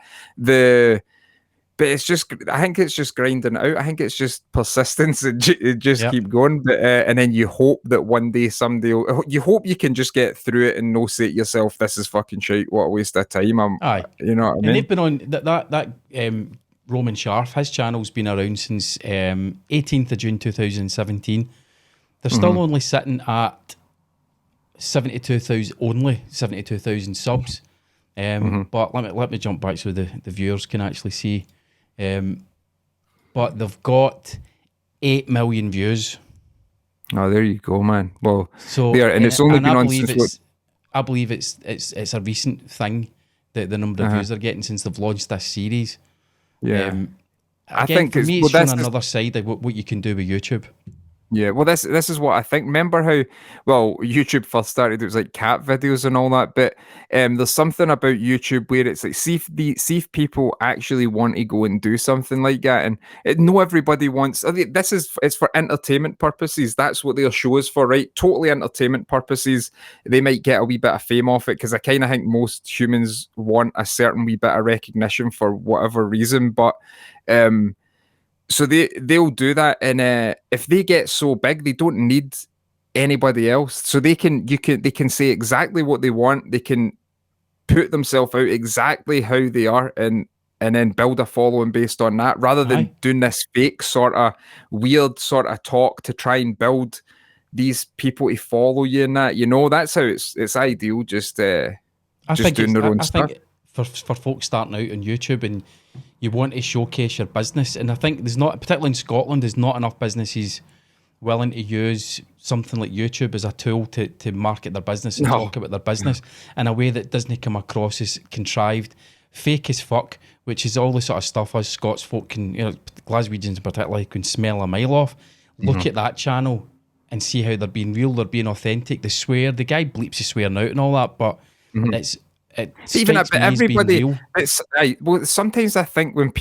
but it's just, I think it's just grinding out. I think it's just persistence and just keep going. But and then you hope that one day somebody you hope you can just get through it and no say to yourself, this is fucking shite, what a waste of time. Aye. You know what I mean? And they've been on that Roman Sharf, his channel's been around since 18th of June 2017. They're still only sitting at 72,000 subs. But let me jump back so the viewers can actually see. But they've got 8 million views. Oh, there you go, man. Well, so and it's only been on since I believe it's a recent thing that the number of views they're getting since they've launched this series. Yeah, I think for me, it's showing another side of what you can do with YouTube. Yeah, well, this is what I think. Remember how, well, YouTube first started, it was like cat videos and all that, but there's something about YouTube where it's like, see if people actually want to go and do something like that, and no everybody wants, it's for entertainment purposes, that's what their show is for, right? Totally entertainment purposes. They might get a wee bit of fame off it, because I kind of think most humans want a certain wee bit of recognition for whatever reason, but so they'll do that, and if they get so big, they don't need anybody else. So they can say exactly what they want. They can put themselves out exactly how they are, and then build a following based on that, rather than doing this fake sort of weird sort of talk to try and build these people to follow you and that. You know, that's how it's ideal. Just doing their own stuff. I think for folks starting out on YouTube, and you want to showcase your business, and I think there's not, particularly in Scotland, there's not enough businesses willing to use something like YouTube as a tool to market their business and talk about their business in a way that doesn't come across as contrived, fake as fuck, which is all the sort of stuff us Scots folk can, Glaswegians in particular, can smell a mile off. Look at that channel and see how they're being real, they're being authentic, they swear, the guy bleeps his swearing out and all that, but even everybody, well, sometimes I think when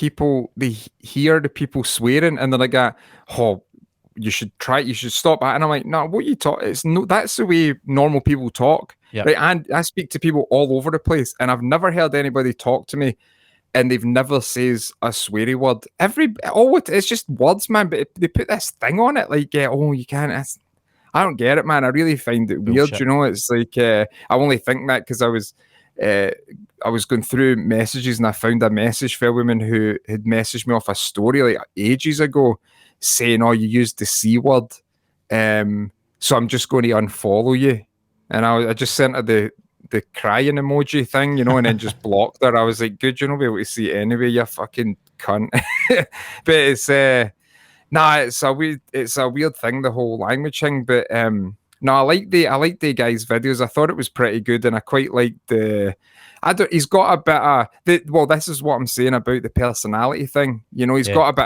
they hear the people swearing and they're like, oh, you should stop that, and I'm like, no, what you talk, it's no, that's the way normal people talk, right? And I speak to people all over the place, and I've never heard anybody talk to me and they've never says a sweary word. It's just words, man, but they put this thing on it like, oh, you can't. I don't get it, man. I really find it weird. Bullshit. You know, it's like I only think that because I was going through messages, and I found a message for a woman who had messaged me off a story like ages ago saying, oh, you used the C word, so I'm just going to unfollow you. And I just sent her the crying emoji thing, you know, and then just blocked her. I was like, good, you're not be able to see it anyway, you fucking cunt. But it's a weird thing, the whole language thing. But no, I like the guy's videos. I thought it was pretty good, and I quite liked he's got a bit of this is what I'm saying about the personality thing. You know, he's got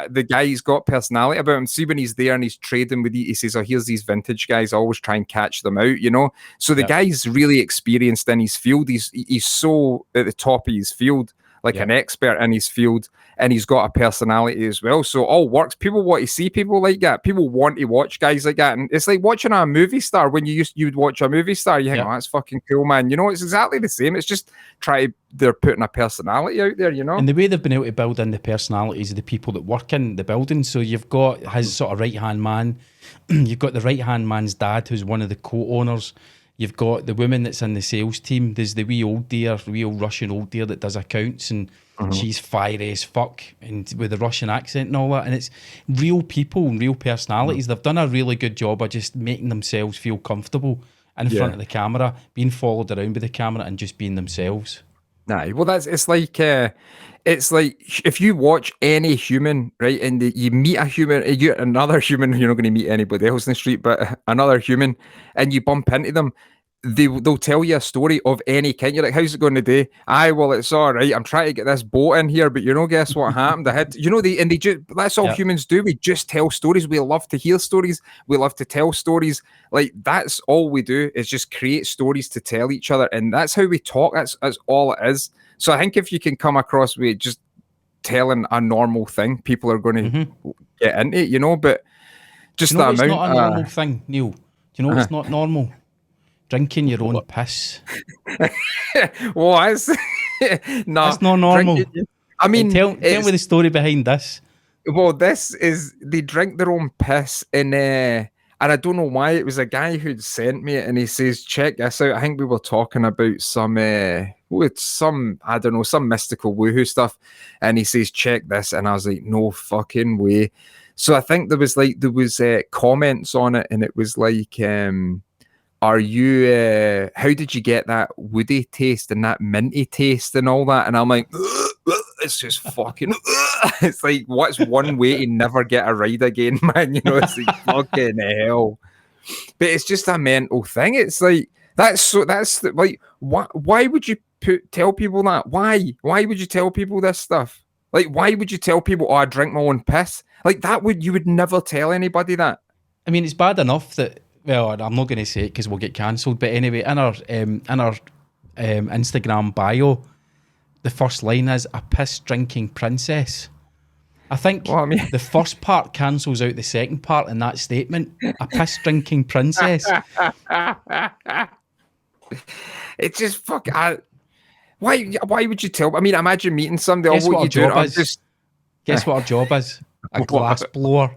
personality about him. See, when he's there and he's trading with he says, oh, here's these vintage guys, I always try and catch them out, you know. So the guy's really experienced in his field. He's so at the top of his field, like an expert in his field, and he's got a personality as well. So it all works. People want to see people like that. People want to watch guys like that. And it's like watching a movie star. When you'd watch a movie star, you think, oh, that's fucking cool, man. You know, it's exactly the same. It's just they're putting a personality out there, you know. And the way they've been able to build in the personalities of the people that work in the building. So you've got his sort of right-hand man. You've got the right-hand man's dad, who's one of the co-owners. You've got the woman that's in the sales team. There's the wee old Russian old dear that does accounts, and she's fiery as fuck, and with a Russian accent and all that. And it's real people and real personalities. They've done a really good job of just making themselves feel comfortable in front of the camera, being followed around by the camera, and just being themselves. Nah, well, it's like if you watch any human, right, and you meet another human, you're not going to meet anybody else in the street, but another human, and you bump into them, they'll tell you a story of any kind. You're like, how's it going today? Well, it's all right. I'm trying to get this boat in here, but guess what happened? That's all humans do. We just tell stories. We love to hear stories. We love to tell stories. Like, that's all we do, is just create stories to tell each other. And that's how we talk. That's all it is. So I think if you can come across with just telling a normal thing, people are going to get into it, you know, but just the amount. It's not a normal thing, Neil. Do you know it's not normal? Drinking your own piss. What? No, that's not normal. I mean, tell me the story behind this. Well, this is they drink their own piss, and I don't know why. It was a guy who'd sent me it, and he says, "Check this out." I think we were talking about some I don't know, some mystical woohoo stuff, and he says, "Check this," and I was like, "No fucking way." So I think there was comments on it, and it was like, "Are you? How did you get that woody taste and that minty taste and all that?" And I'm like, it's just fucking. It's like, what's one way to never get a ride again, man? You know, it's like fucking hell. But it's just a mental thing. It's like that's like, why would you tell people that? Why would you tell people this stuff? Like, why would you tell people, "Oh, I drink my own piss"? Like you would never tell anybody that. I mean, it's bad enough that. Well, I'm not going to say it because we'll get cancelled. But anyway, in our Instagram bio, the first line is "a piss drinking princess." I think the first part cancels out the second part in that statement. A piss drinking princess. It's just fuck. Why would you tell? I mean, imagine meeting somebody. Guess what our job is. Guess what our job is? A glass blower.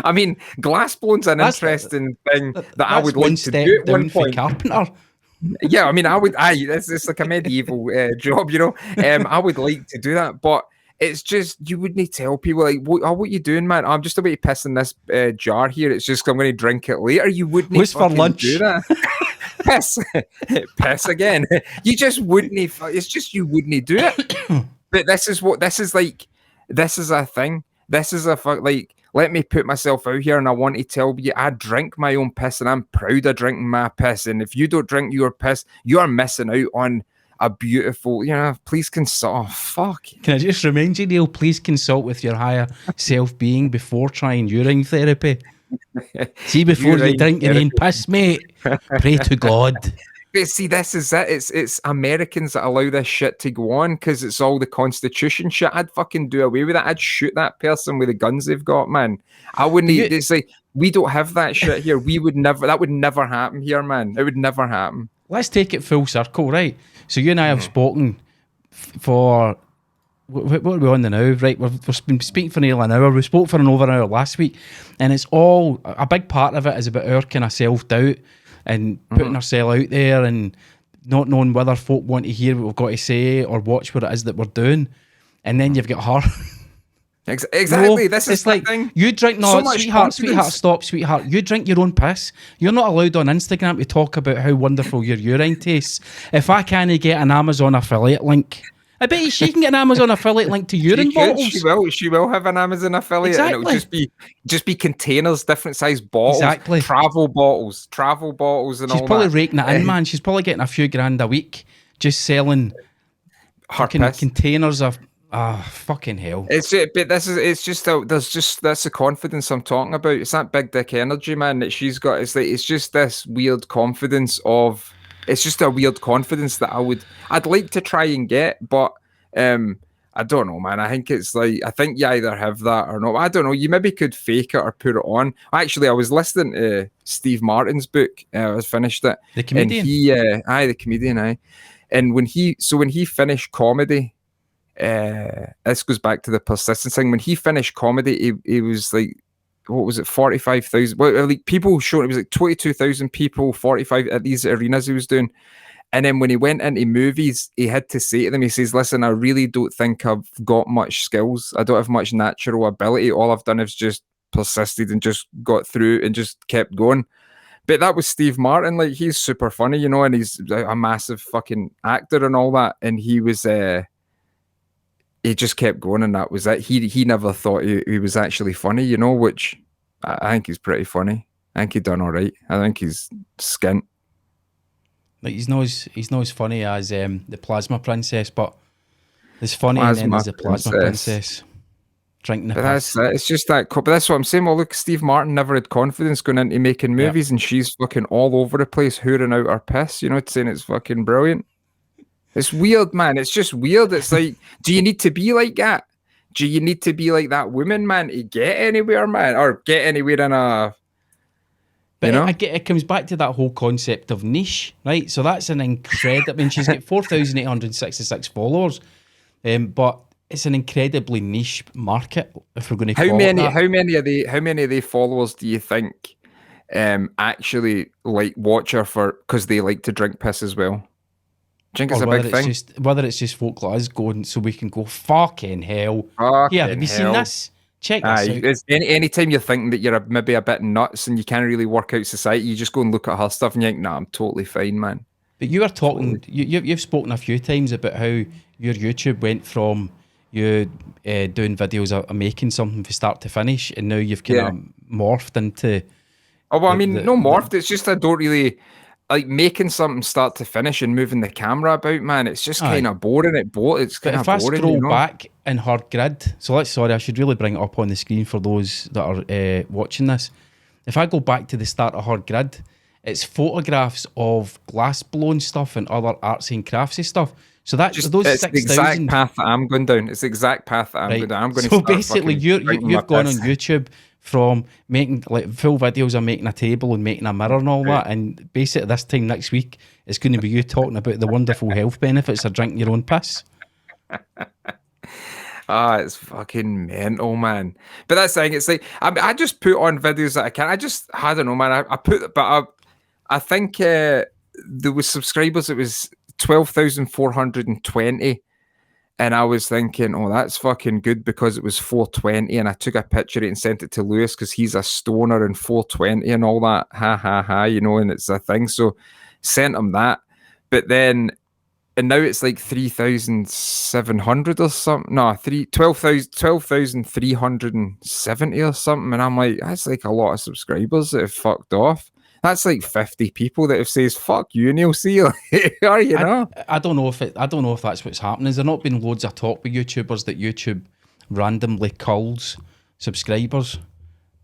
I mean, glass blowing's an interesting thing that I would like to do at one point. Carpenter. Yeah, I mean, it's like a medieval job, you know. I would like to do that, but it's just you wouldn't tell people like, what you doing, man? I'm just about to piss in this jar here. It's just I'm going to drink it later. You wouldn't. What's for lunch? Do that. piss again. You just wouldn't. It's just you wouldn't do it. But this is like. This is a thing. This is like. Let me put myself out here, and I want to tell you, I drink my own piss, and I'm proud of drinking my piss. And if you don't drink your piss, you are missing out on a beautiful, please consult. Oh, fuck. Can I just remind you, Neil, please consult with your higher self-being before trying urine therapy. See, before you drink your own piss, mate, pray to God. But see, this is it. It's Americans that allow this shit to go on because it's all the Constitution shit. I'd fucking do away with it. I'd shoot that person with the guns they've got, man. I wouldn't. It's like we don't have that shit here. We would never. That would never happen here, man. It would never happen. Let's take it full circle, right? So you and I have spoken for. What are we on now? Right, we've been speaking for nearly an hour. We spoke for over an hour last week, and it's all a big part of it is about our kind of self-doubt. And putting ourselves out there and not knowing whether folk want to hear what we've got to say or watch what it is that we're doing. And then you've got her. Exactly. This is like thing. You drink, sweetheart, stop, sweetheart. You drink your own piss. You're not allowed on Instagram to talk about how wonderful your urine tastes. If I can't get an Amazon affiliate link, I bet she can get an Amazon affiliate link to urine bottles. She will have an Amazon affiliate. Exactly. And it'll just be containers, different size bottles. Exactly. Travel bottles and all that. She's probably raking it in, man. She's probably getting a few grand a week just selling fucking containers of fucking hell. That's the confidence I'm talking about. It's that big dick energy, man, that she's got. It's just this weird confidence of. It's just a weird confidence that I'd like to try and get, but I don't know, man. I think you either have that or not. I don't know. You maybe could fake it or put it on. Actually, I was listening to Steve Martin's book. I finished it. The comedian. And the comedian. And when he finished comedy, this goes back to the persistence thing. When he finished comedy, he was like, what was it, 45,000? Well, like people showing, it was like 22,000 people, 45 at these arenas he was doing. And then when he went into movies, he had to say to them, he says, listen, I really don't think I've got much skills. I don't have much natural ability. All I've done is just persisted and just got through and just kept going. But that was Steve Martin. Like, he's super funny, and he's a massive fucking actor and all that. And he was, he just kept going, and that was it. He never thought he was actually funny, which I think he's pretty funny. I think he done all right. I think he's skint. Like he's not as funny as the Plasma Princess, but there's funny and then there's the Plasma Princess drinking the piss. It's just that. But that's what I'm saying. Well, look, Steve Martin never had confidence going into making movies, and she's fucking all over the place, hooring out her piss. Saying it's fucking brilliant. It's weird, man. It's just weird. It's like, do you need to be like that? Do you need to be like that woman, man, to get anywhere, man? Or get anywhere in a... But it comes back to that whole concept of niche, right? So that's an incredible... I mean, she's got 4,866 followers. But it's an incredibly niche market. If we're going to how many of the followers do you think actually like watch her for because they like to drink piss as well? Do you think it's a big thing? Whether it's just folk like us going so we can go fucking hell. Yeah, have you seen this? Check this out. Anytime you're thinking that you're maybe a bit nuts and you can't really work out society, you just go and look at her stuff and you think, nah, I'm totally fine, man. But you were talking, you've spoken a few times about how your YouTube went from you doing videos of making something from start to finish, and now you've kind of morphed into... Oh, well, morphed. It's just I don't really... Like making something start to finish and moving the camera about, man, it's just kind of boring. It's kind of boring. If I scroll back in her grid, I should really bring it up on the screen for those that are watching this. If I go back to the start of her grid, it's photographs of glass blown stuff and other artsy and craftsy stuff. So that's those 6,000. It's the exact path that I'm going down. It's the exact path that I'm going down. So basically, you've gone on YouTube from making like full videos of making a table and making a mirror and all that, and basically this time next week it's going to be you talking about the wonderful health benefits of drinking your own piss. It's fucking mental, man. But that's the thing, it's like I just put on videos that I can. I don't know, man. I think there was subscribers. It was 12,420. And I was thinking, oh, that's fucking good because it was 420. And I took a picture of it and sent it to Lewis because he's a stoner and 420 and all that. Ha, ha, ha, and it's a thing. So sent him that. But then, and now it's like 3,700 or something. No, 12,370 or something. And I'm like, that's like a lot of subscribers that have fucked off. That's like 50 people that have says "fuck you" Neil. See you later. I don't know if that's what's happening. Has there not been loads of talk with YouTubers that YouTube randomly culls subscribers?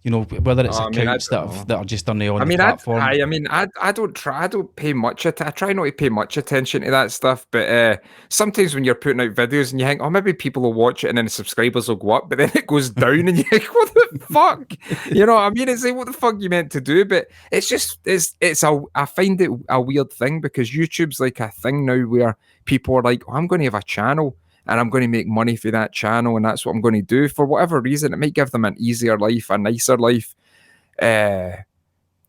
You know, whether it's accounts that are just on the platform. I don't pay much. I try not to pay much attention to that stuff. But sometimes when you're putting out videos and you think, oh, maybe people will watch it and then the subscribers will go up, but then it goes down and you're like, what the fuck? You know what I mean? It's like, what the fuck you meant to do? But it's just, I find it a weird thing because YouTube's like a thing now where people are like, oh, I'm going to have a channel and I'm going to make money for that channel, and that's what I'm going to do. For whatever reason, it might give them an easier life, a nicer life. They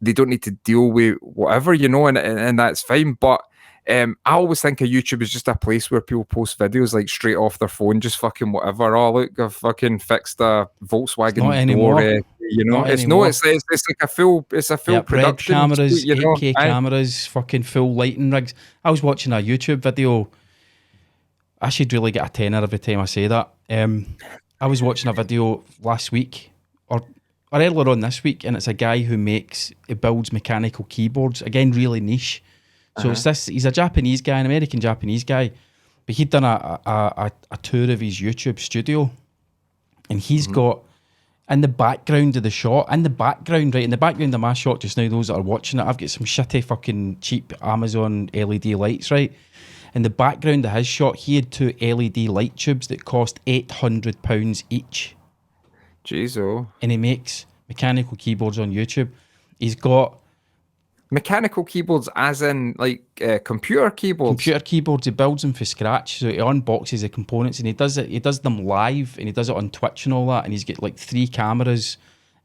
don't need to deal with whatever, and that's fine. But I always think of YouTube as just a place where people post videos like straight off their phone, just fucking whatever. Oh, look, I've fucking fixed a Volkswagen door. Anymore. It's like a full production. Red cameras, 8K cameras, fucking full lighting rigs. I was watching a YouTube video. I should really get a tenner every time I say that. I was watching a video last week or earlier on this week, and it's a guy who builds mechanical keyboards. Again, really niche. So he's a Japanese guy, an American Japanese guy, but he'd done a tour of his YouTube studio, and he's got in the background of the shot, in the background of my shot just now, those that are watching it, I've got some shitty fucking cheap Amazon LED lights, right? In the background of his shot, he had 2 LED light tubes that cost £800 each. Jeez, oh. And he makes mechanical keyboards on YouTube. He's got... Mechanical keyboards as in, like, computer keyboards? Computer keyboards, he builds them from scratch. So he unboxes the components and he does them live, and he does it on Twitch and all that, and he's got, like, 3 cameras,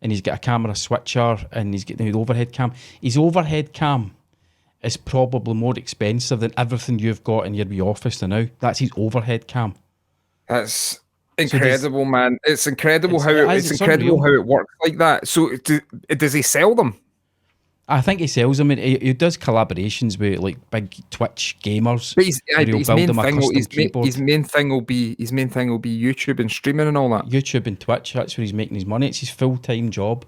and he's got a camera switcher, and he's got the overhead cam. His overhead cam is probably more expensive than everything you've got in your wee office now. That's his overhead cam. That's incredible, man. It's incredible how it works like that. So does he sell them? I think he sells them. He does collaborations with like big Twitch gamers. But his main thing will be YouTube and streaming and all that. YouTube and Twitch. That's where he's making his money. It's his full-time job.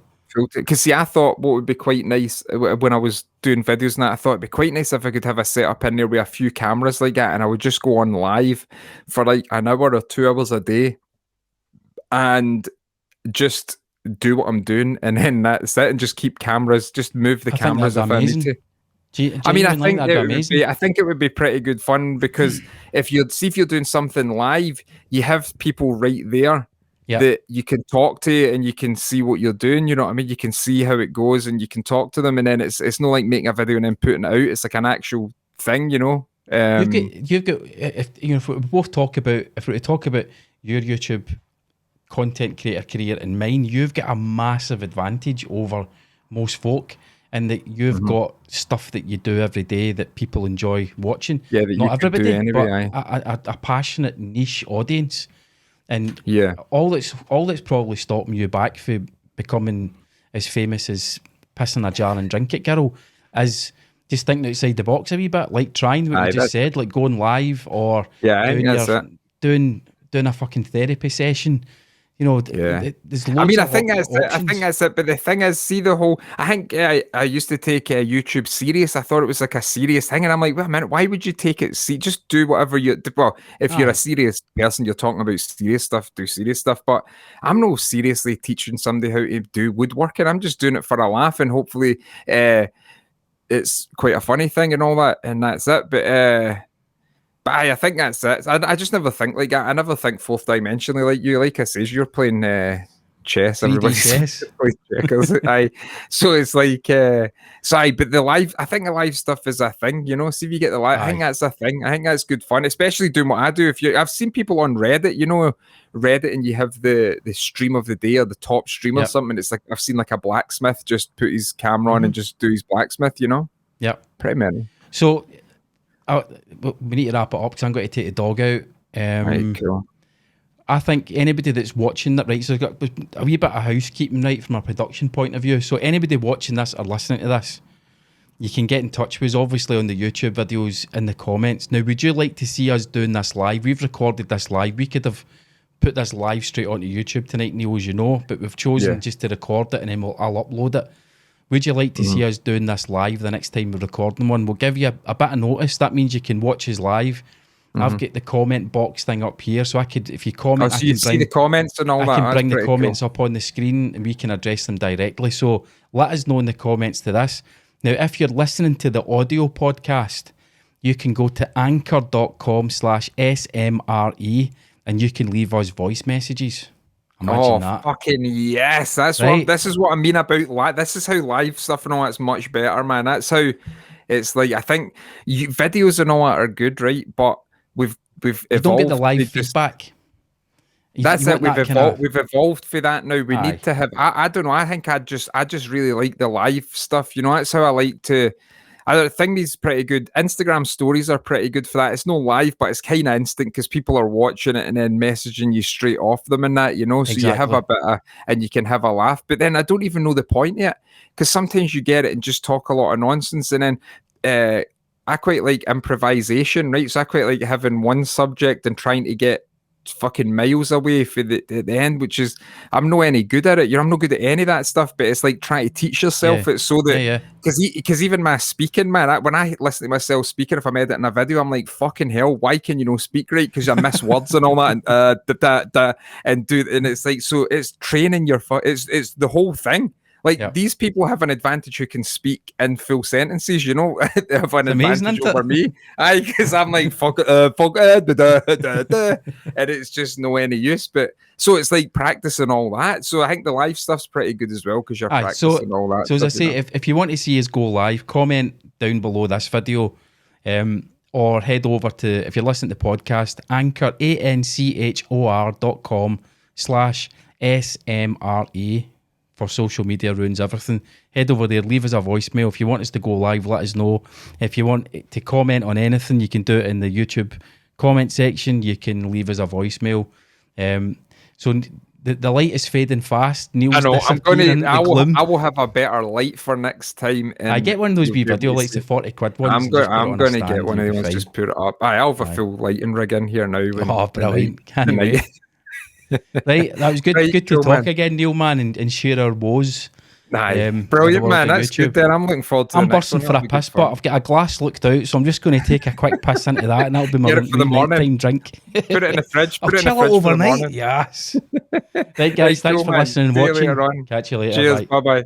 Because see, I thought what would be quite nice when I was doing videos and that, I thought it'd be quite nice if I could have a setup in there with a few cameras like that, and I would just go on live for like an hour or 2 hours a day and just do what I'm doing, and then that's it, and just keep cameras, just move the cameras if I need to. I think it would be pretty good fun because if you're doing something live, you have people right there. Yeah. That you can talk to and you can see what you're doing, you know what I mean? You can see how it goes and you can talk to them, and then it's not like making a video and then putting it out. It's like an actual thing, you know? You've got if we both talk about, if we were to talk about your YouTube content creator career and mine, you've got a massive advantage over most folk, and that you've got stuff that you do every day that people enjoy watching. Yeah, that not you everybody, do anyway, but a passionate niche audience. And yeah, all that's probably stopping you back from becoming as famous as pissing a jar and drink it, girl, is just thinking outside the box a wee bit, like trying what you just said, like going live or doing a fucking therapy session. You know, there's loads I think that's it. But the thing is, see the whole. I think I used to take YouTube serious. I thought it was like a serious thing, and I'm like, wait a minute, why would you take it? Just do whatever you. Well, if you're a serious person, you're talking about serious stuff. Do serious stuff. But I'm not seriously teaching somebody how to do woodworking. I'm just doing it for a laugh, and hopefully, it's quite a funny thing and all that, and that's it. But I think that's it. I just never think like that. I never think fourth dimensionally like you. Like I says, you're playing chess. Everybody's chess. Playing checkers. So it's like, but I think the live stuff is a thing, you know. See if you get the live. I think that's a thing. I think that's good fun, especially doing what I do. I've seen people on Reddit, you know, and you have the stream of the day or the top stream or something. It's like I've seen like a blacksmith just put his camera on and just do his blacksmith, you know. Yeah, pretty many. So. We need to wrap it up because I'm going to take the dog out. Right, cool. I think anybody that's watching that, right, so I've got a wee bit of housekeeping, right, from a production point of view. So anybody watching this or listening to this, you can get in touch with us, obviously, on the YouTube videos in the comments. Now, would you like to see us doing this live? We've recorded this live. We could have put this live straight onto YouTube tonight, Neil, as you know, but we've chosen just to record it and then I'll upload it. Would you like to see us doing this live the next time we're recording one? We'll give you a bit of notice. That means you can watch us live. I've got the comment box thing up here, so I could, if you comment, so you see the comments and all that. I can bring the comments up on the screen and we can address them directly. So let us know in the comments to this. Now, if you're listening to the audio podcast, you can go to anchor.com/SMRE and you can leave us voice messages. Imagine that. Fucking yes. That's right. This is what I mean about live. This is how live stuff and all that's much better, man. That's how it's like. I think videos and all that are good, right? But we've evolved. You don't get the live feedback. That's it. We've evolved for that now. We need to have. I don't know. I think I just really like the live stuff. You know, that's how I like to. I think these pretty good. Instagram stories are pretty good for that. It's no live, but it's kind of instant because people are watching it and then messaging you straight off them and that, you know. So you have a bit of, and you can have a laugh. But then I don't even know the point yet because sometimes you get it and just talk a lot of nonsense. And then I quite like improvisation, right? So I quite like having one subject and trying to get fucking miles away for the end, which is I'm not any good at it. I'm not good at any of that stuff, but it's like trying to teach yourself it so that because even my speaking, man, when I listen to myself speaking, if I'm editing a video, I'm like, fucking hell, why can you speak right? Because I miss words and all that and it's like, so it's training your it's the whole thing. Like these people have an advantage who can speak in full sentences, you know. They have an advantage over me. Because I'm like fuck and it's just no any use. But so it's like practicing all that. So I think the live stuff's pretty good as well because you're practicing all that. So as I say, if you want to see us go live, comment down below this video, or head over to, if you're listening to the podcast, anchor.com/SMRE. For social media ruins everything. Head over there, leave us a voicemail. If you want us to go live, let us know. If you want to comment on anything, you can do it in the YouTube comment section. You can leave us a voicemail. So the light is fading fast. Neil's I know. I will have a better light for next time. I get one of those wee video lights, the 40 quid ones. I'm going to get one of those. Just put it up. I'll have a full lighting rig in here now. Brilliant! Can't wait. Right, that was good. Good to talk again, Neil, man, and share our woes. Brilliant, man. That's good. Then I'm looking forward to. I'm bursting for a piss, but I've got a glass looked out, so I'm just going to take a quick piss into that, and that'll be my nighttime drink. Put it in the fridge. I'll chill it overnight. Yes. Right, guys. Thanks for listening and watching. Catch you later. Cheers. Bye bye.